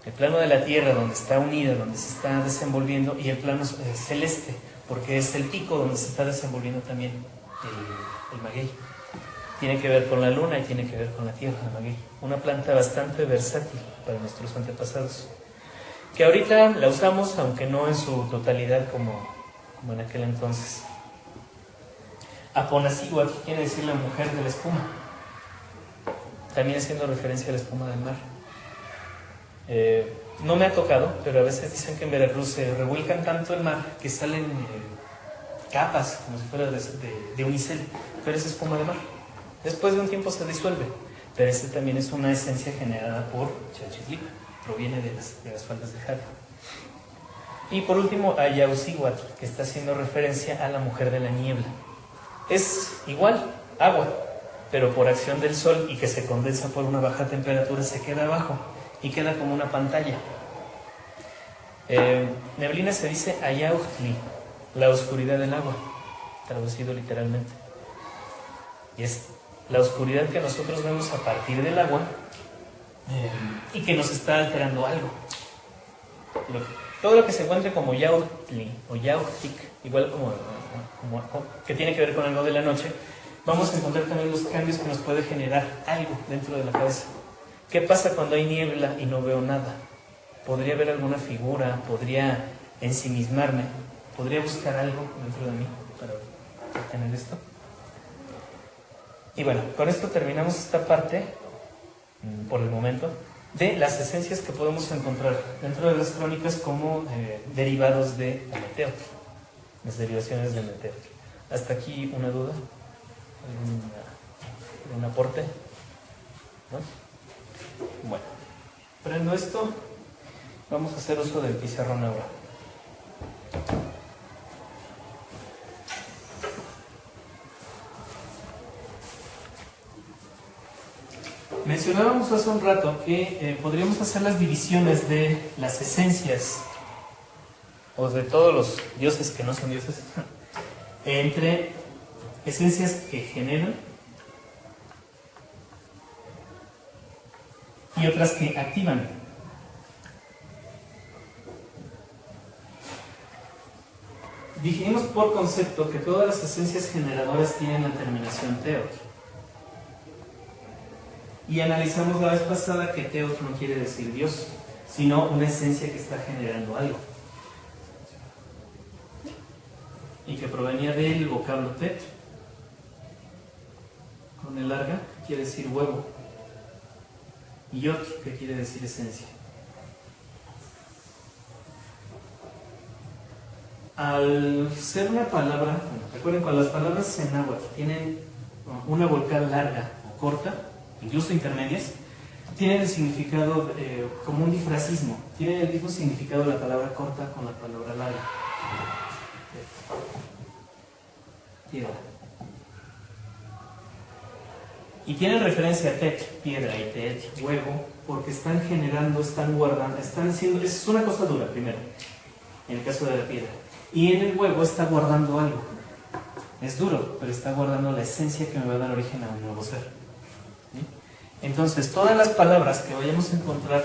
El plano de la tierra, donde está unida, donde se está desenvolviendo, y el plano celeste, porque es el pico donde se está desenvolviendo también el maguey. Tiene que ver con la luna y tiene que ver con la tierra, el maguey. Una planta bastante versátil para nuestros antepasados, que ahorita la usamos, aunque no en su totalidad como en aquel entonces. Aponacíhuatl quiere decir la mujer de la espuma, también haciendo referencia a la espuma del mar. No me ha tocado, pero a veces dicen que en Veracruz se revuelcan tanto el mar que salen capas, como si fuera de unicel, pero es espuma de mar. Después de un tiempo se disuelve, pero este también es una esencia generada por Chalchitlipa, proviene de las faldas de jade. Y por último, Ayaucíhuatl, que está haciendo referencia a la mujer de la niebla. Es igual, agua, pero por acción del sol y que se condensa por una baja temperatura se queda abajo y queda como una pantalla. Neblina se dice Ayauhtli, la oscuridad del agua, traducido literalmente. Y es la oscuridad que nosotros vemos a partir del agua y que nos está alterando algo. Todo lo que se encuentre como Yautli o Yautic, igual como que tiene que ver con algo de la noche, vamos a encontrar también los cambios que nos puede generar algo dentro de la cabeza. ¿Qué pasa cuando hay niebla y no veo nada? ¿Podría ver alguna figura? ¿Podría ensimismarme? ¿Podría buscar algo dentro de mí para obtener esto? Y bueno, con esto terminamos esta parte, por el momento, de las esencias que podemos encontrar dentro de las crónicas como derivados de Ameteotl, las derivaciones de Ameteotl. ¿Hasta aquí una duda? ¿Algún aporte? ¿No? Bueno, prendo esto, vamos a hacer uso del pizarrón ahora. Mencionábamos hace un rato que podríamos hacer las divisiones de las esencias o de todos los dioses que no son dioses entre esencias que generan y otras que activan. Dijimos por concepto que todas las esencias generadoras tienen la terminación teotl. Y analizamos la vez pasada que teotl no quiere decir Dios, sino una esencia que está generando algo. Y que provenía del vocablo tet, con el larga, que quiere decir huevo, y yot, que quiere decir esencia. Al ser una palabra, bueno, recuerden, cuando las palabras en náhuatl tienen una vocal larga o corta, incluso intermedias, tienen el significado como un difrasismo. Tiene el mismo significado la palabra corta con la palabra larga. Tierra. Y tienen referencia a tet, piedra, y tet, huevo, porque están generando, están guardando, están haciendo, es una cosa dura primero, en el caso de la piedra. Y en el huevo está guardando algo. Es duro, pero está guardando la esencia que me va a dar origen a un nuevo ser. ¿Sí? Entonces, todas las palabras que vayamos a encontrar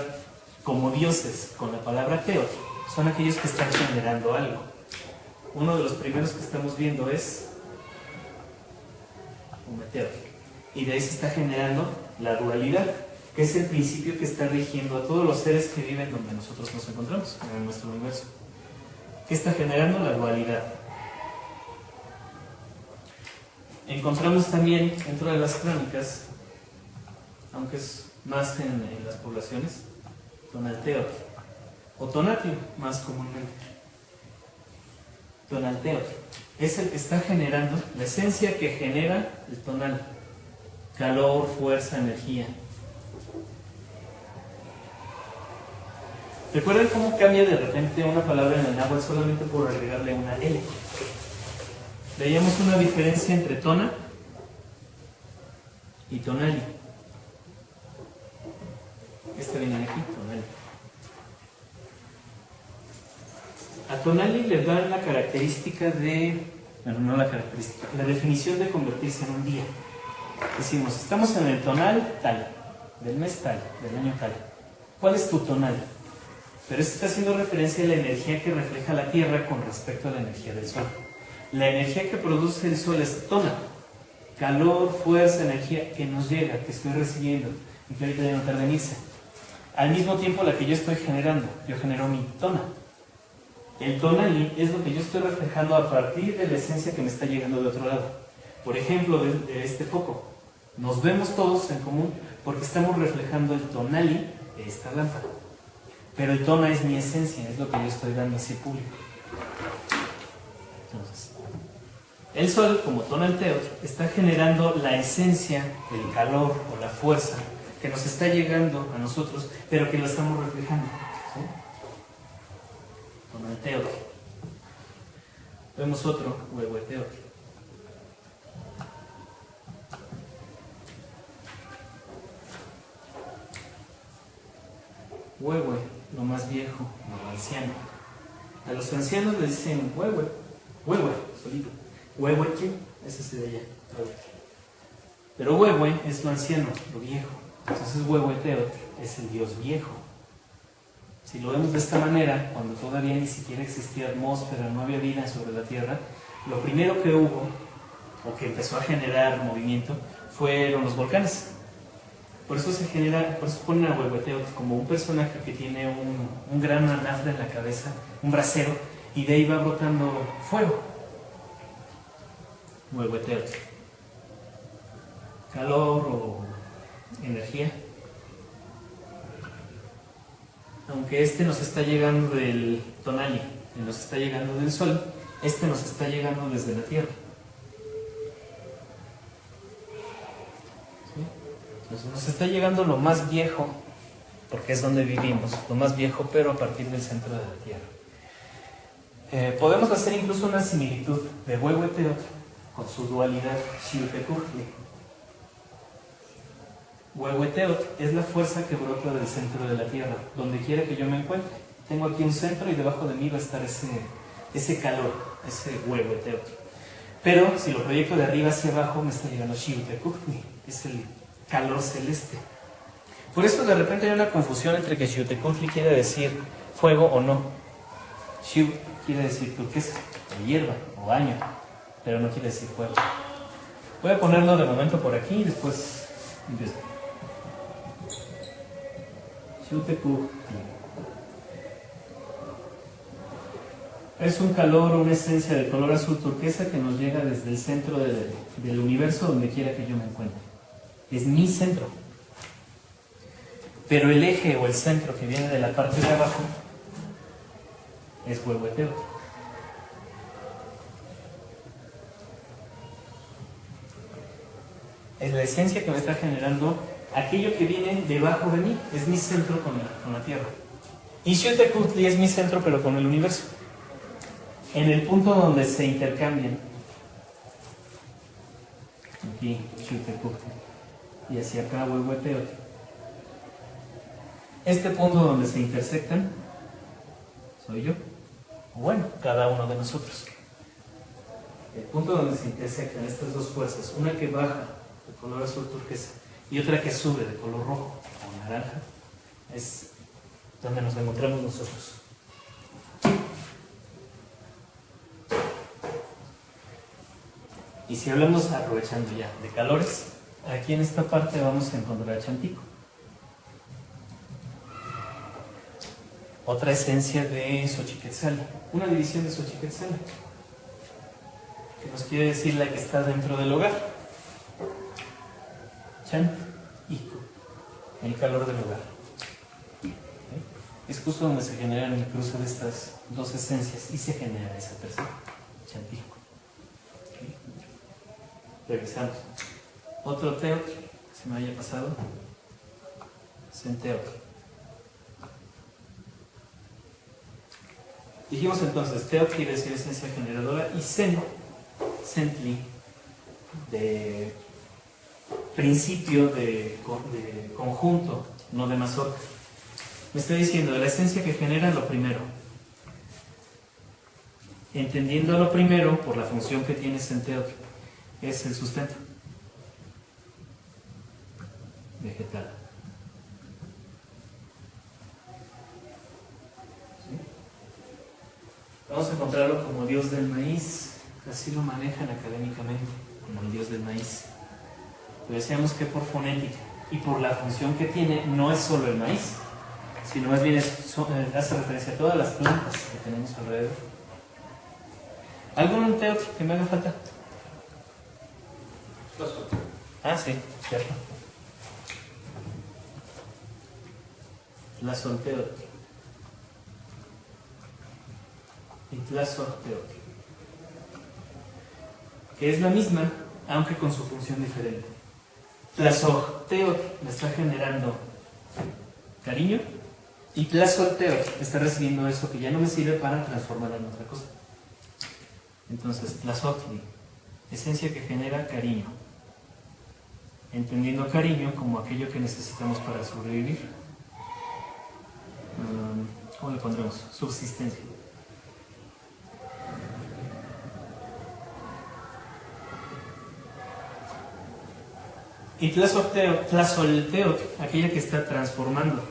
como dioses con la palabra teotl son aquellos que están generando algo. Uno de los primeros que estamos viendo es Umeteotl. Y de ahí se está generando la dualidad, que es el principio que está rigiendo a todos los seres que viven donde nosotros nos encontramos, en nuestro universo. ¿Qué está generando? La dualidad. encontramos también dentro de las crónicas, aunque es más en las poblaciones, tonalteotl o tonatio más comúnmente. Tonalteotl es el que está generando, la esencia que genera el tonal: calor, fuerza, energía. ¿Recuerdan cómo cambia de repente una palabra en el náhuatl solamente por agregarle una L? Veíamos una diferencia entre tona y tonali. Esta viene de aquí, tonali. A tonali le dan la característica de, bueno, no la característica, la definición de convertirse en un día. Decimos, estamos en el tonal tal, del mes tal, del año tal. ¿Cuál es tu tonal? Pero esto está haciendo referencia a la energía que refleja la Tierra con respecto a la energía del Sol. La energía que produce el Sol es tona, calor, fuerza, energía que nos llega, que estoy recibiendo y que ahorita ya no tarda en irse. Al mismo tiempo la que yo estoy generando, yo genero mi tona. El tonali es lo que yo estoy reflejando a partir de la esencia que me está llegando de otro lado. Por ejemplo, de este foco. Nos vemos todos en común porque estamos reflejando el tonali de esta lámpara. Pero el tona es mi esencia, es lo que yo estoy dando hacia el público. Entonces, el Sol, como tonalteotl, está generando la esencia del calor o la fuerza que nos está llegando a nosotros, pero que lo estamos reflejando. ¿Sí? Tonalteotl. Vemos otro, huehueteotl. Huehue, lo más viejo, lo anciano. A los ancianos les dicen huehue, huehue, solito. Huehuetle, ese es de allá. Pero huehue es lo anciano, lo viejo. Entonces huehueteotl es el dios viejo. Si lo vemos de esta manera, cuando todavía ni siquiera existía atmósfera, no había vida sobre la Tierra, lo primero que hubo, o que empezó a generar movimiento, fueron los volcanes. Por eso se genera, por eso ponen a Huehueteotl como un personaje que tiene un gran anafre en la cabeza, un brasero, y de ahí va brotando fuego. Huehueteotl. Calor o energía. Aunque este nos está llegando del tonali, y nos está llegando del Sol, este nos está llegando desde la Tierra. Entonces nos está llegando lo más viejo, porque es donde vivimos, lo más viejo, pero a partir del centro de la Tierra. Podemos hacer incluso una similitud de Huehueteotl con su dualidad Xiuhtecuhtli. Huehueteotl es la fuerza que brota del centro de la Tierra, donde quiera que yo me encuentre. Tengo aquí un centro y debajo de mí va a estar ese calor, ese Huehueteotl. Pero si lo proyecto de arriba hacia abajo, me está llegando Xiuhtecuhtli, es el calor celeste. Por eso de repente hay una confusión entre que Xiuhtecuhtli quiere decir fuego o no. Xiu quiere decir turquesa, o hierba, o año, pero no quiere decir fuego. Voy a ponerlo de momento por aquí y después empiezo. Xiuhtecuhtli es un calor o una esencia de color azul turquesa que nos llega desde el centro del universo, donde quiera que yo me encuentre. Es mi centro. Pero el eje o el centro que viene de la parte de abajo es Huehueteotl. Es la esencia que me está generando aquello que viene debajo de mí. Es mi centro con la Tierra. Y Xiuhtecuhtli es mi centro, pero con el universo. En el punto donde se intercambian. Aquí Xiuhtecuhtli. Y hacia acá Huehueteotl. Este punto donde se intersectan soy yo, o bueno, cada uno de nosotros. El punto donde se intersectan estas dos fuerzas, una que baja de color azul turquesa y otra que sube de color rojo o naranja, es donde nos encontramos nosotros. Y si hablamos, aprovechando ya de calores, aquí en esta parte vamos a encontrar a Chantico. Otra esencia de Xochiquetzali, una división de Xochiquetzali. que nos quiere decir la que está dentro del hogar. Chan, Iko, el calor del hogar. Es justo donde se genera el cruce de estas dos esencias y se genera esa tercera, Chan, Iko. Revisamos. Otro teot que se me haya pasado. Senteot. Dijimos entonces, teot quiere decir esencia generadora y sentli, de principio de conjunto, no de mazorca. Me está diciendo, de la esencia que genera lo primero. Entendiendo lo primero por la función que tiene senteot, es el sustento vegetal. Vamos a encontrarlo como dios del maíz, así lo manejan académicamente, como el dios del maíz. Pero decíamos que por fonética y por la función que tiene, no es solo el maíz, sino más bien hace referencia a todas las plantas que tenemos alrededor. ¿Algún teotro que me haga falta? Ah, sí, cierto. Tlazolteotl y Tlazolteotl, que es la misma, aunque con su función diferente. Tlazolteotl me está generando cariño y Tlazolteotl está recibiendo eso que ya no me sirve para transformarlo en otra cosa. Entonces, Tlazotli, esencia que genera cariño, entendiendo cariño como aquello que necesitamos para sobrevivir. ¿Cómo le pondremos? Subsistencia. Y Tlazolteotl, aquella que está transformando.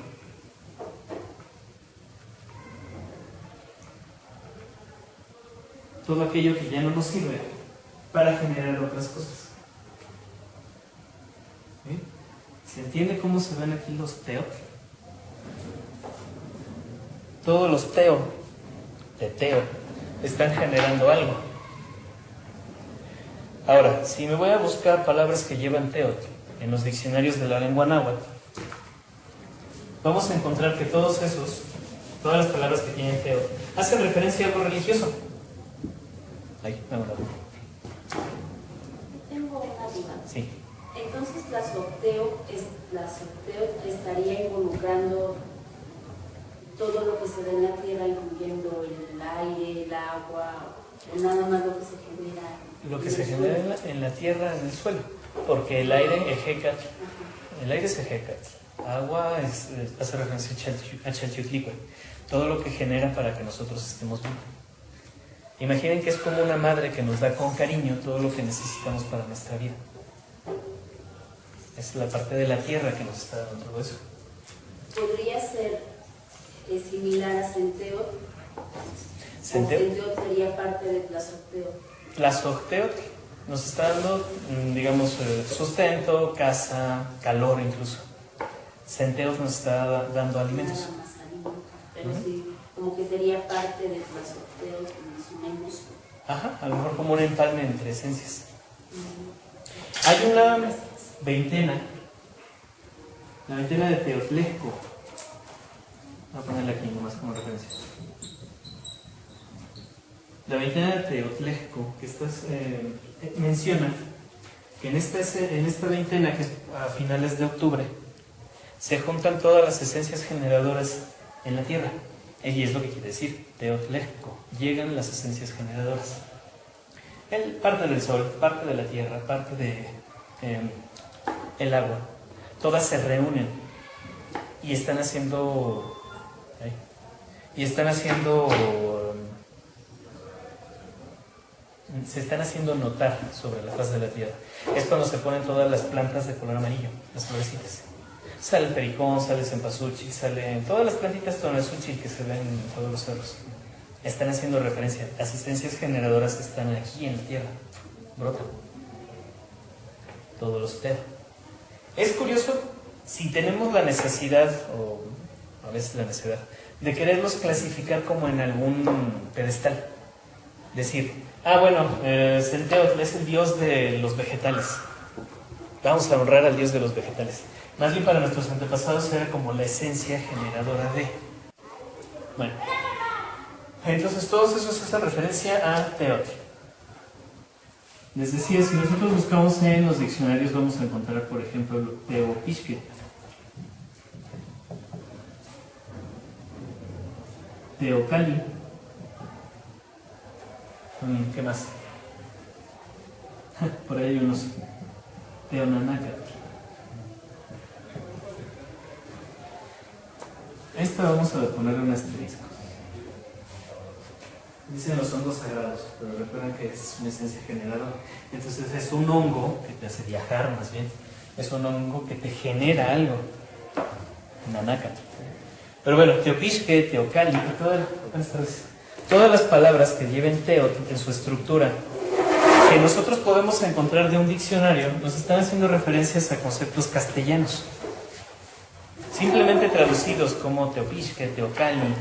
Todo aquello que ya no nos sirve para generar otras cosas. ¿Sí? ¿Se entiende cómo se ven aquí los teot? Todos los teo están generando algo. Ahora, si me voy a buscar palabras que llevan teot en los diccionarios de la lengua náhuatl, vamos a encontrar que todas las palabras que tienen teot, hacen referencia a algo religioso. Ahí, vamos a ver. Tengo una duda. Sí. Entonces, la sorteo estaría involucrando todo lo que se da en la tierra, incluyendo el aire, el agua, o nada más lo que se genera. Lo que se genera en la tierra, en el suelo, porque el aire es ejecatl, agua hace referencia a Chalchiutlicue, todo lo que genera para que nosotros estemos vivos. Imaginen que es como una madre que nos da con cariño todo lo que necesitamos para nuestra vida. Es la parte de la tierra que nos está dando todo eso. ¿Podría ser similar a Senteot? Senteot Sería parte de Tlazolteotl. Tlazolteotl nos está dando, digamos, sustento, casa, calor incluso. Senteot nos está dando alimentos. Nada más alimentos. Pero sí, como que sería parte de Tlazolteotl, más o menos. Ajá, a lo mejor como un empalme entre esencias. Hay una veintena, la veintena de Teotlesco. Voy a ponerla aquí nomás como referencia. La veintena de Teotlesco, que menciona que en esta veintena, que es a finales de octubre, se juntan todas las esencias generadoras en la Tierra. Y es lo que quiere decir, Teotlesco, llegan las esencias generadoras. Parte del Sol, parte de la Tierra, parte de el agua, todas se reúnen y están haciendo se están haciendo notar sobre la faz de la tierra. Es cuando se ponen todas las plantas de color amarillo, las florecitas. Sale el pericón, sale el cempasúchil, salen todas las plantitas tonalsúchil que se ven en todos los cerros. Están haciendo referencia, las esencias generadoras están aquí en la tierra, brotan. Todos los teos. Es curioso, si tenemos la necesidad, o a veces la necesidad, de quererlos clasificar como en algún pedestal. decir, bueno, Centeotl es el dios de los vegetales. Vamos a honrar al dios de los vegetales. Más bien para nuestros antepasados era como la esencia generadora de. Bueno, entonces todos esos hacen referencia a Teotl. Les decía, si nosotros buscamos en los diccionarios vamos a encontrar, por ejemplo, Teopixque, Teocalli. ¿Qué más? Por ahí hay unos. Teonanaca. Esta vamos a ponerle un asterisco. Dicen los hongos sagrados, pero recuerden que es una esencia generadora. Entonces es un hongo que te hace viajar, más bien. Es un hongo que te genera algo. Nanaka. Pero bueno, Teopixque, Teocalli, todas las palabras que lleven Teot en su estructura, que nosotros podemos encontrar de un diccionario, nos están haciendo referencias a conceptos castellanos. Simplemente traducidos como Teopixque, Teocalli,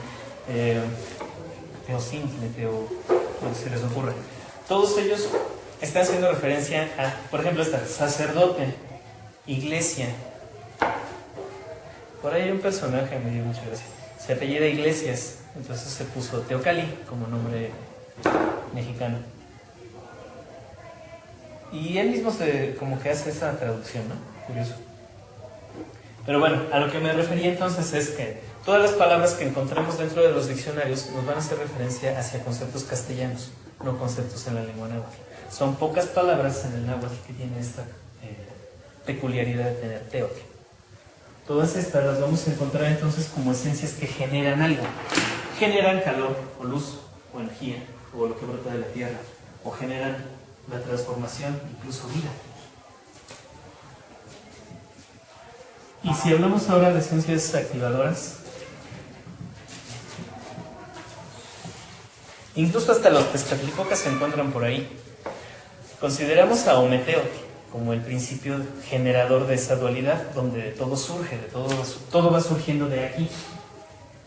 Teocintle, lo que se les ocurra. Todos ellos están haciendo referencia a, por ejemplo, sacerdote, iglesia. Por ahí hay un personaje, me dio mucha gracia. Se apellida Iglesias, entonces se puso Teocalli como nombre mexicano. Y él mismo como que hace esa traducción, ¿no? Curioso. Pero bueno, a lo que me refería entonces es que todas las palabras que encontramos dentro de los diccionarios nos van a hacer referencia hacia conceptos castellanos, no conceptos en la lengua náhuatl. Son pocas palabras en el náhuatl que tienen esta peculiaridad de tener teotl. Todas estas las vamos a encontrar entonces como esencias que generan algo. Generan calor o luz o energía o lo que brota de la tierra, o generan la transformación, incluso vida. Y si hablamos ahora de esencias activadoras, incluso hasta los Tezcatlipocas se encuentran por ahí. Consideramos a Ometeotl como el principio generador de esa dualidad, donde todo surge, todo va surgiendo de aquí.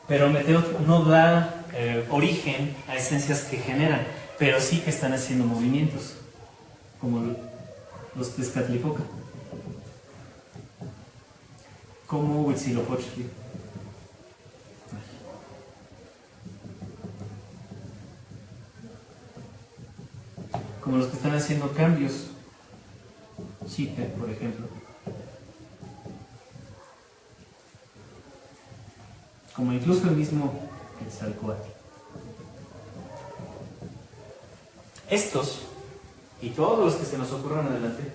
Pero Ometeotl no da origen a esencias que generan, pero sí que están haciendo movimientos, como los Tezcatlipoca, como Huitzilopochtli. Como los que están haciendo cambios, Xipe, por ejemplo. Como incluso el mismo Quetzalcóatl. Estos, y todos los que se nos ocurran adelante,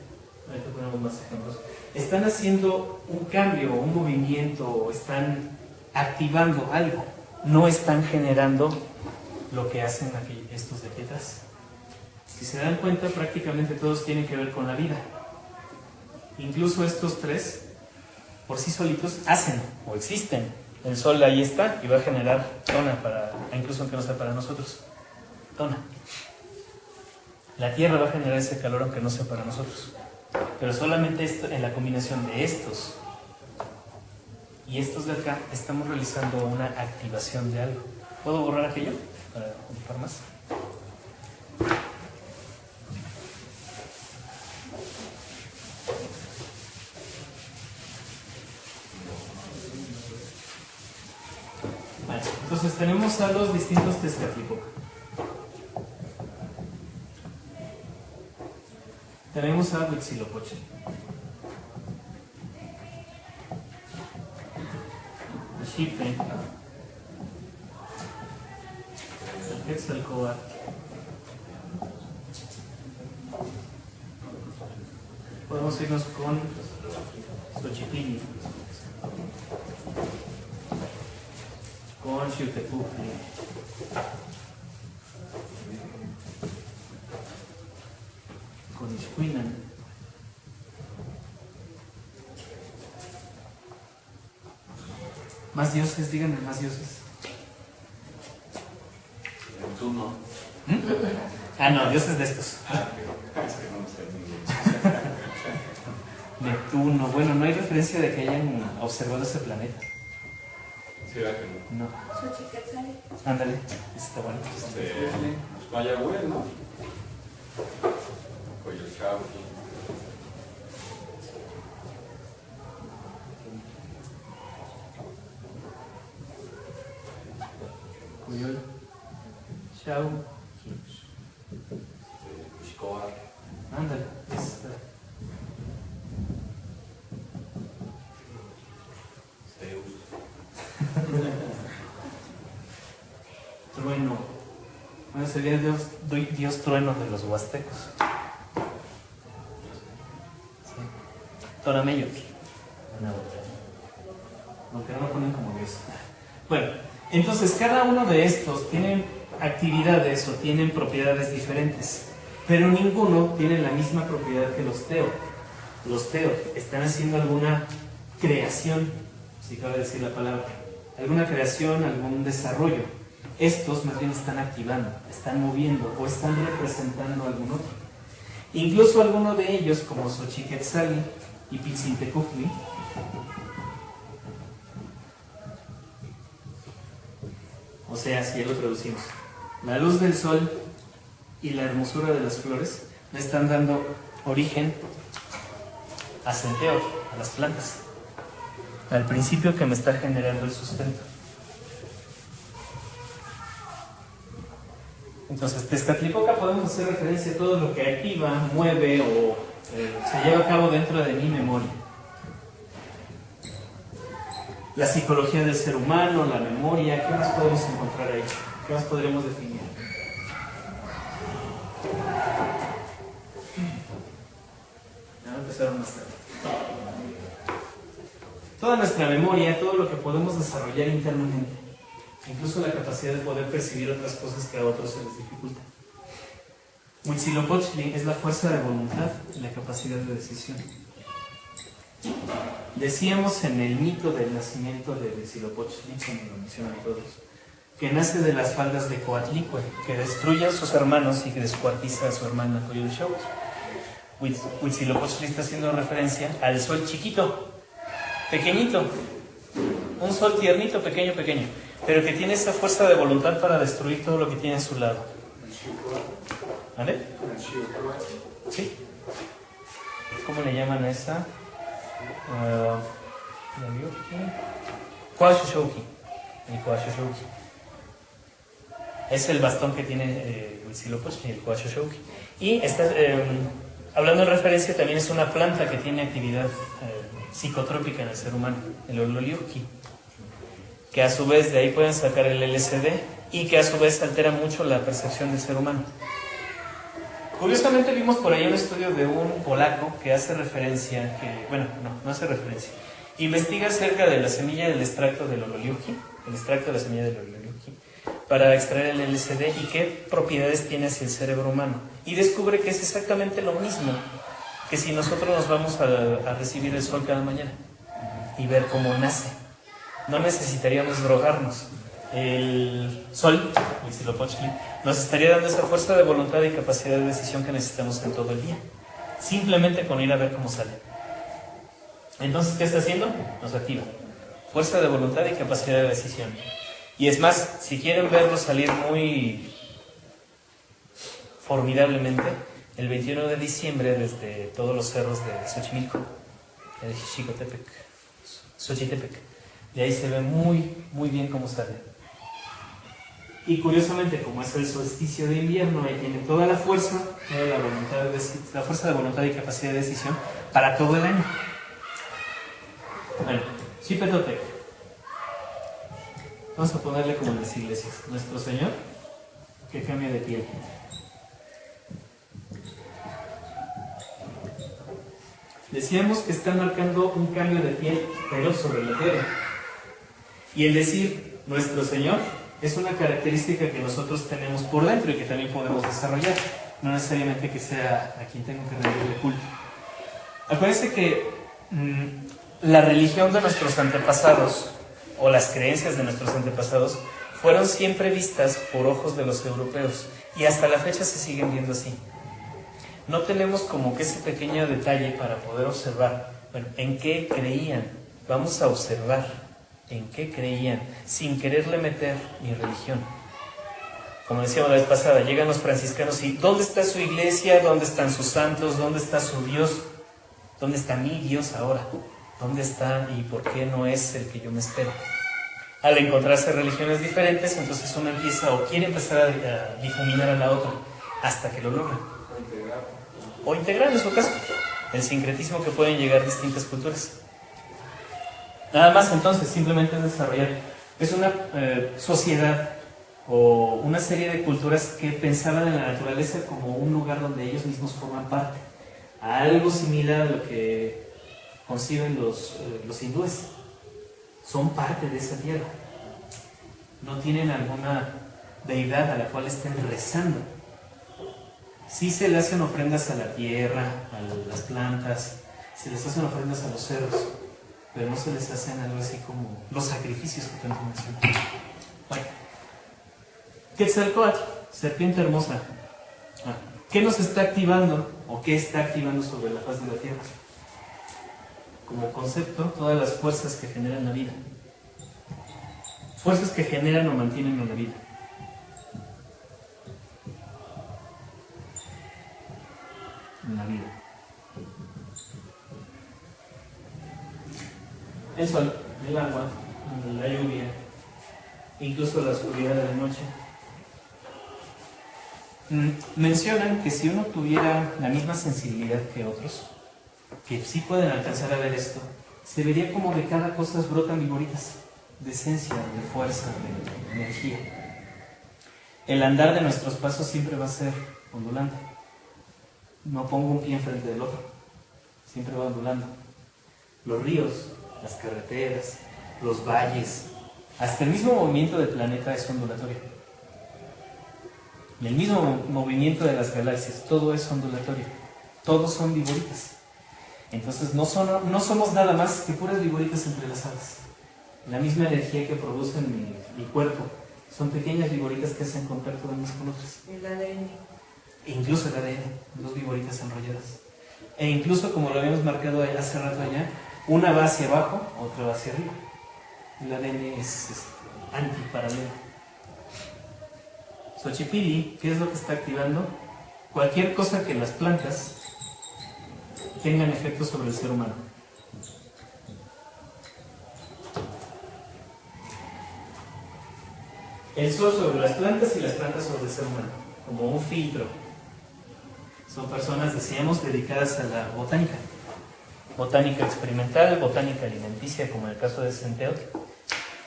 ahorita ponemos más ejemplos, están haciendo un cambio, un movimiento, o están activando algo. No están generando lo que hacen estos de aquí atrás. Si se dan cuenta, prácticamente todos tienen que ver con la vida. Incluso estos tres, por sí solitos, hacen o existen. El sol ahí está y va a generar tona, incluso aunque no sea para nosotros. Tona. La tierra va a generar ese calor aunque no sea para nosotros. Pero solamente en la combinación de estos y estos de acá, estamos realizando una activación de algo. ¿Puedo borrar aquello para ocupar más? Vale, entonces tenemos a los distintos Tezcatlipoca. Tenemos a Huitzilopochtli, a Xipe, a Quetzalcóatl, podemos irnos con Xochipilli, con Xiuhtecuhtli, con Ixcuinan, más dioses, díganme más dioses. Neptuno. No, dioses de estos. Neptuno, bueno, no hay referencia de que hayan observado ese planeta. ¿Será que no? No. Xochiquetzali. Ándale, está bueno. Pues Mayagüez, ¿no? Coyochauqui. Cuyol. Chau. Xcoatl. Ándale, está. Zeus. Trueno. Bueno, sería Dios trueno de los huastecos. Sí. Torameyo. Una otra. Aunque no lo ponen como Dios. Bueno, entonces cada uno de estos tienen actividades o tienen propiedades diferentes, pero ninguno tiene la misma propiedad que los teo. Los teo están haciendo alguna creación, si cabe decir la palabra, alguna creación, algún desarrollo. Estos más bien están activando, están moviendo o están representando a algún otro. Incluso alguno de ellos, como Xochiquetzali y Pitzintecutli, o sea, si ya lo traducimos, la luz del sol y la hermosura de las flores le están dando origen a centeo, a las plantas, al principio que me está generando el sustento. Entonces, Tezcatlipoca podemos hacer referencia a todo lo que activa, mueve o se lleva a cabo dentro de mi memoria. La psicología del ser humano, la memoria, ¿qué más podemos encontrar ahí? ¿Qué más podremos definir? Ya empezaron más tarde. Toda nuestra memoria, todo lo que podemos desarrollar internamente, incluso la capacidad de poder percibir otras cosas que a otros se les dificulta. Huitzilopochtli es la fuerza de voluntad y la capacidad de decisión. Decíamos en el mito del nacimiento de Huitzilopochtli, como lo mencionan todos, que nace de las faldas de Coatlicue, que destruye a sus hermanos y que descuartiza a su hermana Coyolxauhqui. Huitzilopochtli está haciendo referencia al sol chiquito, pequeñito, un sol tiernito, pequeño, pero que tiene esa fuerza de voluntad para destruir todo lo que tiene a su lado. ¿Vale? Sí. ¿Cómo le llaman a esa? Coaxoxauhqui. El Coaxoxauhqui. Es el bastón que tiene Huitzilopochtli, el Coaxoxauhqui. Y hablando en referencia, también es una planta que tiene actividad psicotrópica en el ser humano, el Ololiuqui, que a su vez de ahí pueden sacar el LSD y que a su vez altera mucho la percepción del ser humano. Curiosamente vimos por ahí un estudio de un polaco que hace referencia, no hace referencia, investiga acerca de la semilla del extracto del Ololiuqui, el extracto de la semilla del Ololiuqui, para extraer el LSD y qué propiedades tiene hacia el cerebro humano. Y descubre que es exactamente lo mismo que si nosotros nos vamos a recibir el sol cada mañana y ver cómo nace. No necesitaríamos drogarnos. El sol, Huitzilopochtli, nos estaría dando esa fuerza de voluntad y capacidad de decisión que necesitamos en todo el día. Simplemente con ir a ver cómo sale. Entonces, ¿qué está haciendo? Nos activa. Fuerza de voluntad y capacidad de decisión. Y es más, si quieren verlo salir muy formidablemente, el 21 de diciembre desde todos los cerros de Xochimilco, el Xochitepec, de ahí se ve muy bien cómo sale. Y curiosamente, como es el solsticio de invierno, ahí tiene toda la fuerza, la fuerza de voluntad y capacidad de decisión para todo el año. Bueno, Xipetotec. Vamos a ponerle como en las iglesias. Nuestro Señor, que cambia de piel. Decíamos que está marcando un cambio de piel, pero sobre la tierra. Y el decir nuestro Señor es una característica que nosotros tenemos por dentro y que también podemos desarrollar. No necesariamente que sea a quien tengo que rendirle culto. Acuérdense que la religión de nuestros antepasados o las creencias de nuestros antepasados fueron siempre vistas por ojos de los europeos y hasta la fecha se siguen viendo así. No tenemos como que ese pequeño detalle para poder observar, bueno, en qué creían. Vamos a observar en qué creían, sin quererle meter ni religión. Como decíamos la vez pasada, llegan los franciscanos y ¿dónde está su iglesia? ¿Dónde están sus santos? ¿Dónde está su Dios? ¿Dónde está mi Dios ahora? ¿Dónde está y por qué no es el que yo me espero? Al encontrarse religiones diferentes, entonces uno empieza o quiere empezar a difuminar a la otra hasta que lo logra. O integrar en su caso el sincretismo que pueden llegar distintas culturas. Nada más entonces, simplemente es desarrollar. Es una sociedad o una serie de culturas que pensaban en la naturaleza como un lugar donde ellos mismos forman parte. Algo similar a lo que conciben los hindúes. Son parte de esa tierra. No tienen alguna deidad a la cual estén rezando. Sí se le hacen ofrendas a la tierra, a las plantas, se les hacen ofrendas a los cerros, pero no se les hacen algo así como los sacrificios que tanto mencionan. Bueno, Quetzalcóatl, serpiente hermosa. ¿Qué nos está activando o qué está activando sobre la faz de la tierra? Como concepto, todas las fuerzas que generan la vida. Fuerzas que generan o mantienen a la vida. En la vida. El sol, el agua, la lluvia, incluso la oscuridad de la noche. Mencionan que si uno tuviera la misma sensibilidad que otros, que sí pueden alcanzar a ver esto, se vería como de cada cosa brotan vigoritas de esencia, de fuerza, de energía. El andar de nuestros pasos siempre va a ser ondulante. No pongo un pie enfrente del otro, siempre va ondulando. Los ríos, las carreteras, los valles, hasta el mismo movimiento del planeta es ondulatorio. Y el mismo movimiento de las galaxias, todo es ondulatorio. Todos son vigoritas. Entonces no somos nada más que puras vigoritas entrelazadas. La misma energía que produce mi cuerpo son pequeñas vigoritas que hacen contacto unas con otras. El ADN. E incluso el ADN, dos vigoritas enrolladas. E incluso, como lo habíamos marcado hace rato allá, una va hacia abajo, otra va hacia arriba. El ADN es antiparalelo. Xochipilli, ¿qué es lo que está activando? Cualquier cosa que las plantas tengan efecto sobre el ser humano. El sol sobre las plantas y las plantas sobre el ser humano, como un filtro. Son personas, decíamos, dedicadas a la botánica. Botánica experimental, botánica alimenticia, como en el caso de Centeotl,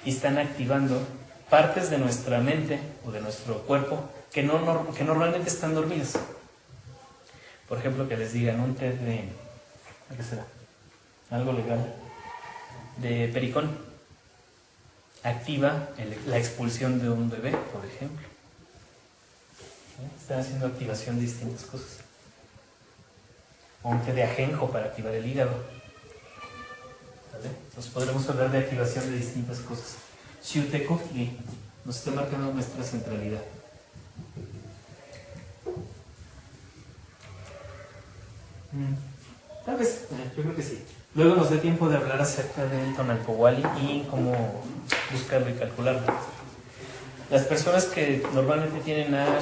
y están activando partes de nuestra mente o de nuestro cuerpo que normalmente están dormidas. Por ejemplo, que les digan un té de, ¿qué será? Algo legal, de pericón. Activa la expulsión de un bebé, por ejemplo. Están haciendo activación de distintas cosas. O un té de ajenjo para activar el hígado. ¿Vale? Entonces podremos hablar de activación de distintas cosas. Xiuhtecuhtli nos está marcando nuestra centralidad. Tal vez, yo creo que sí. Luego nos dé tiempo de hablar acerca del Tonalpohualli y cómo buscarlo y calcularlo. Las personas que normalmente tienen a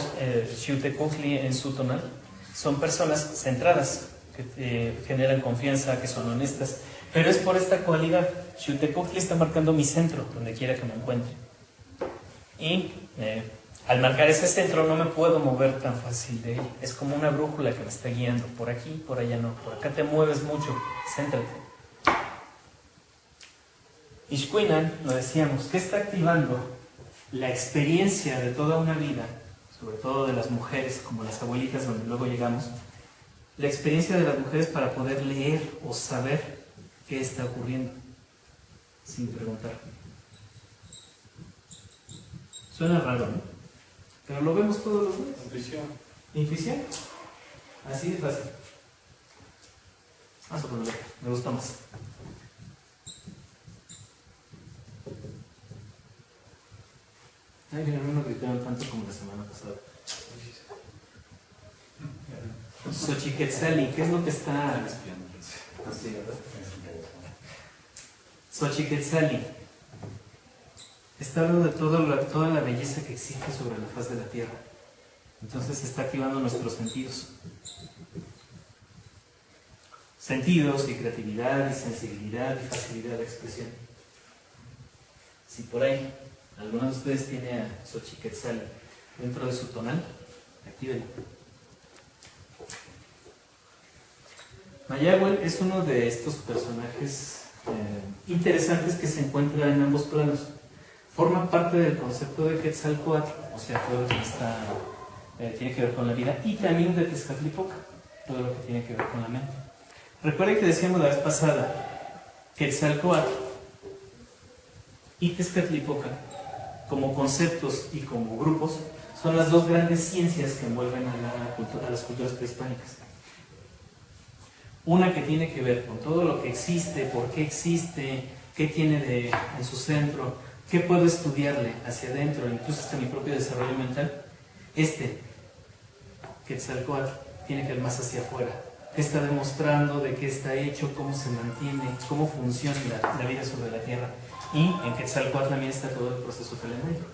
Xiuhtecuhtli en su tonal son personas centradas, que generan confianza, que son honestas, pero es por esta cualidad. Xiuhtecuhtli está marcando mi centro, donde quiera que me encuentre. Y al marcar ese centro no me puedo mover tan fácil de él. Es como una brújula que me está guiando. Por aquí, por allá no. Por acá te mueves mucho. Céntrate. Ixcuinan, lo decíamos, que está activando la experiencia de toda una vida, sobre todo de las mujeres, como las abuelitas, donde luego llegamos, la experiencia de las mujeres para poder leer o saber qué está ocurriendo, sin preguntar. Suena raro, ¿no? Pero lo vemos todos los días. Intuición. ¿Intuición? Así de fácil. Vamos a ponerlo, me gusta más. Ay, mira, no nos gritaron tanto como la semana pasada. Xochiquetzali, ¿qué es lo que está así, verdad? Xochiquetzali. está hablando de toda la belleza que existe sobre la faz de la Tierra. Entonces está activando nuestros sentidos. Sentidos y creatividad y sensibilidad y facilidad de expresión. Si por ahí alguno de ustedes tiene a Xochiquetzal dentro de su tonal, actívenlo. Mayahuel es uno de estos personajes interesantes que se encuentra en ambos planos. Forma parte del concepto de Quetzalcóatl, o sea, todo lo que está, tiene que ver con la vida, y también de Tezcatlipoca, todo lo que tiene que ver con la mente. Recuerden que decíamos la vez pasada, Quetzalcóatl y Tezcatlipoca, como conceptos y como grupos, son las dos grandes ciencias que envuelven a las culturas prehispánicas. Una que tiene que ver con todo lo que existe, por qué existe, qué tiene en su centro, qué puedo estudiarle hacia adentro, incluso hasta mi propio desarrollo mental. Quetzalcóatl, tiene que ver más hacia afuera. ¿Qué está demostrando? ¿De qué está hecho? ¿Cómo se mantiene? ¿Cómo funciona la vida sobre la Tierra? Y en Quetzalcóatl también está todo el proceso telenoico.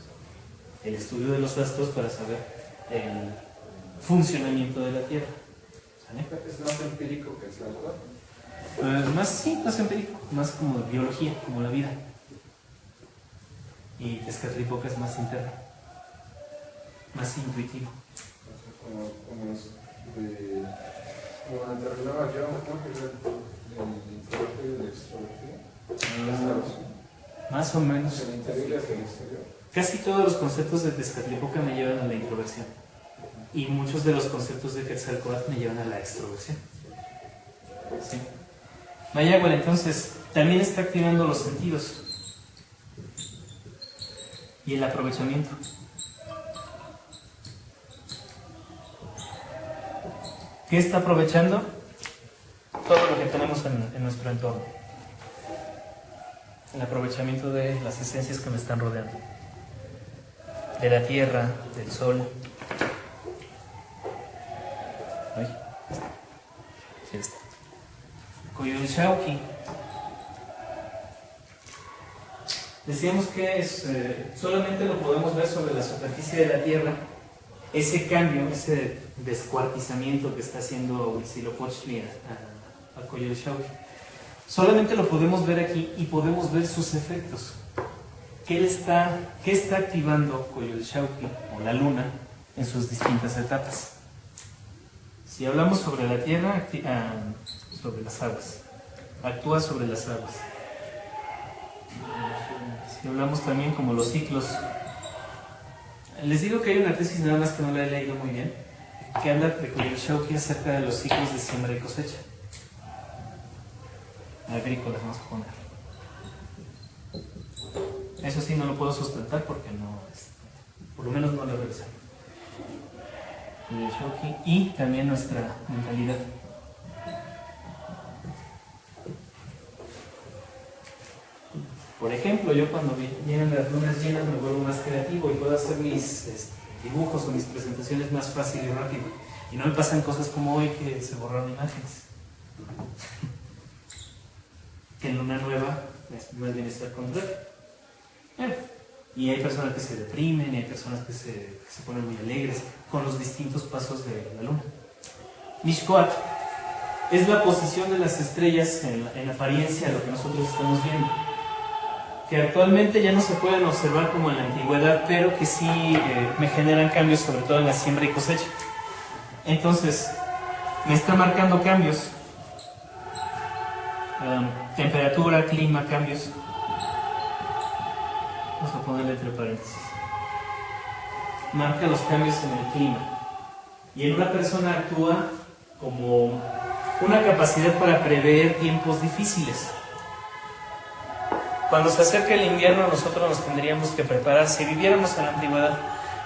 El estudio de los astros para saber el funcionamiento de la Tierra. ¿Sale? ¿Es más empírico que el Quetzalcóatl? Más empírico, más como de biología, como la vida. Y Tezcatlipoca es más interno, más intuitivo. Como determinaba yo, ¿no? Que era el introvertido y el extrovertido. Más o menos. El interior y hacia el exterior. Casi todos los conceptos de Tezcatlipoca me llevan a la introversión. Y muchos de los conceptos de Quetzalcóatl me llevan a la extroversión. ¿Sí? Mayahuel entonces también está activando los sentidos y el aprovechamiento. ¿Qué está aprovechando? Todo lo que tenemos en nuestro entorno. El aprovechamiento de las esencias que me están rodeando. De la tierra, del sol. Ay, sí está. Coyolxauhqui. Decíamos que solamente lo podemos ver sobre la superficie de la tierra. Ese cambio, ese descuartizamiento que está haciendo Huitzilopochtli a Coyolxauhqui, solamente lo podemos ver aquí y podemos ver sus efectos. ¿Qué está activando Coyolxauhqui o la luna en sus distintas etapas? Si hablamos sobre la tierra, sobre las aguas, actúa sobre las aguas. Si hablamos también como los ciclos, les digo que hay una tesis, nada más que no la he leído muy bien, que habla de Coyolxauhqui acerca de los ciclos de siembra y cosecha. Agrícolas, vamos a poner. Eso sí no lo puedo sustentar porque no, por lo menos no lo he revisado. Coyolxauhqui y también nuestra mentalidad. Por ejemplo, yo cuando vienen las lunas llenas me vuelvo más creativo y puedo hacer mis dibujos o mis presentaciones más fácil y rápido. Y no me pasan cosas como hoy que se borraron imágenes. Que en luna nueva es más bien estar contrario. Y hay personas que se deprimen, y hay personas que se ponen muy alegres con los distintos pasos de la luna. Mixcoatl es la posición de las estrellas en apariencia de lo que nosotros estamos viendo, que actualmente ya no se pueden observar como en la antigüedad, pero que sí me generan cambios, sobre todo en la siembra y cosecha. Entonces, me está marcando cambios. Temperatura, clima, cambios. Vamos a ponerle entre paréntesis. Marca los cambios en el clima. Y en una persona actúa como una capacidad para prever tiempos difíciles. Cuando se acerca el invierno, nosotros nos tendríamos que preparar. Si viviéramos en la antigüedad,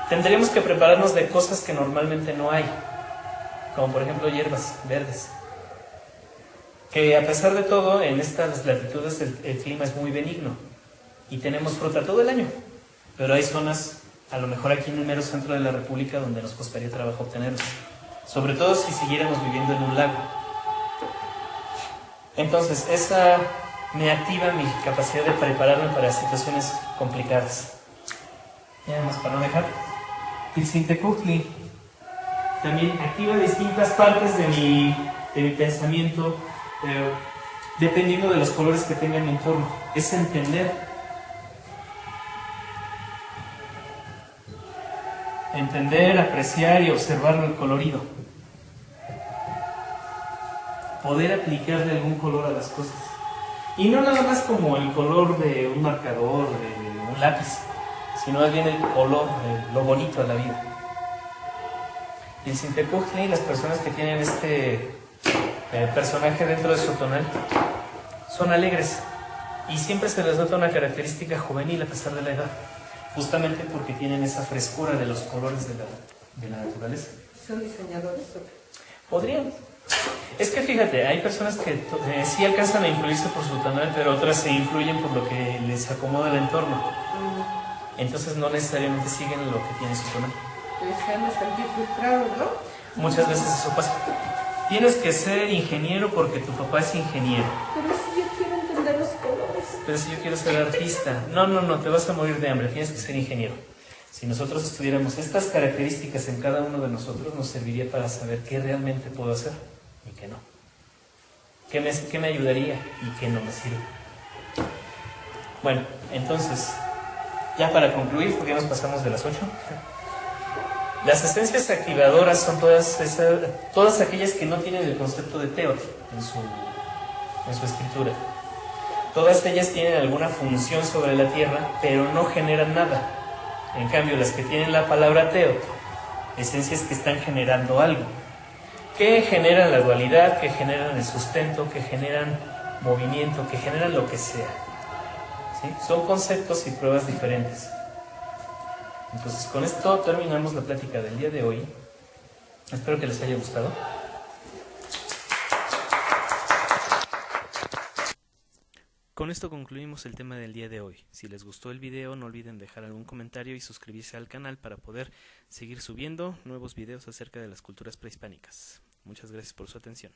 tendríamos que prepararnos de cosas que normalmente no hay, como por ejemplo hierbas verdes. Que a pesar de todo, en estas latitudes el clima es muy benigno y tenemos fruta todo el año, pero hay zonas, a lo mejor aquí en el mero centro de la República, donde nos costaría trabajo obtenerlos, sobre todo si siguiéramos viviendo en un lago. Entonces, esa me activa mi capacidad de prepararme para situaciones complicadas. Y además, para no dejar, Pilsintecutli también activa distintas partes de mi pensamiento, dependiendo de los colores que tenga en mi entorno. Es entender, apreciar y observar el colorido. Poder aplicarle algún color a las cosas. Y no nada más como el color de un marcador, de un lápiz, sino más bien el color, lo bonito de la vida. Y el Sintecujli, las personas que tienen este personaje dentro de su tonal, son alegres. Y siempre se les nota una característica juvenil a pesar de la edad. Justamente porque tienen esa frescura de los colores de la naturaleza. ¿Son diseñadores o qué? Podrían. Es que fíjate, hay personas que sí alcanzan a influirse por su tonal, pero otras se influyen por lo que les acomoda el entorno. Entonces no necesariamente siguen lo que tiene su tonal. Pues se han de sentir frustrados, ¿no? Muchas veces eso pasa. Tienes que ser ingeniero porque tu papá es ingeniero. Pero si yo quiero entender los colores. Pero si yo quiero ser artista. No, te vas a morir de hambre, tienes que ser ingeniero. Si nosotros estudiáramos estas características en cada uno de nosotros, nos serviría para saber qué realmente puedo hacer y qué no. Qué me ayudaría y qué no me sirve. Bueno, entonces, ya para concluir, porque ya nos pasamos de las 8. Las esencias activadoras son todas aquellas que no tienen el concepto de teot en su escritura. Todas ellas tienen alguna función sobre la tierra, pero no generan nada. En cambio, las que tienen la palabra teot, esencias que están generando algo, que generan la dualidad, que generan el sustento, que generan movimiento, que generan lo que sea. ¿Sí? Son conceptos y pruebas diferentes. Entonces, con esto terminamos la plática del día de hoy. Espero que les haya gustado. Con esto concluimos el tema del día de hoy. Si les gustó el video, no olviden dejar algún comentario y suscribirse al canal para poder seguir subiendo nuevos videos acerca de las culturas prehispánicas. Muchas gracias por su atención.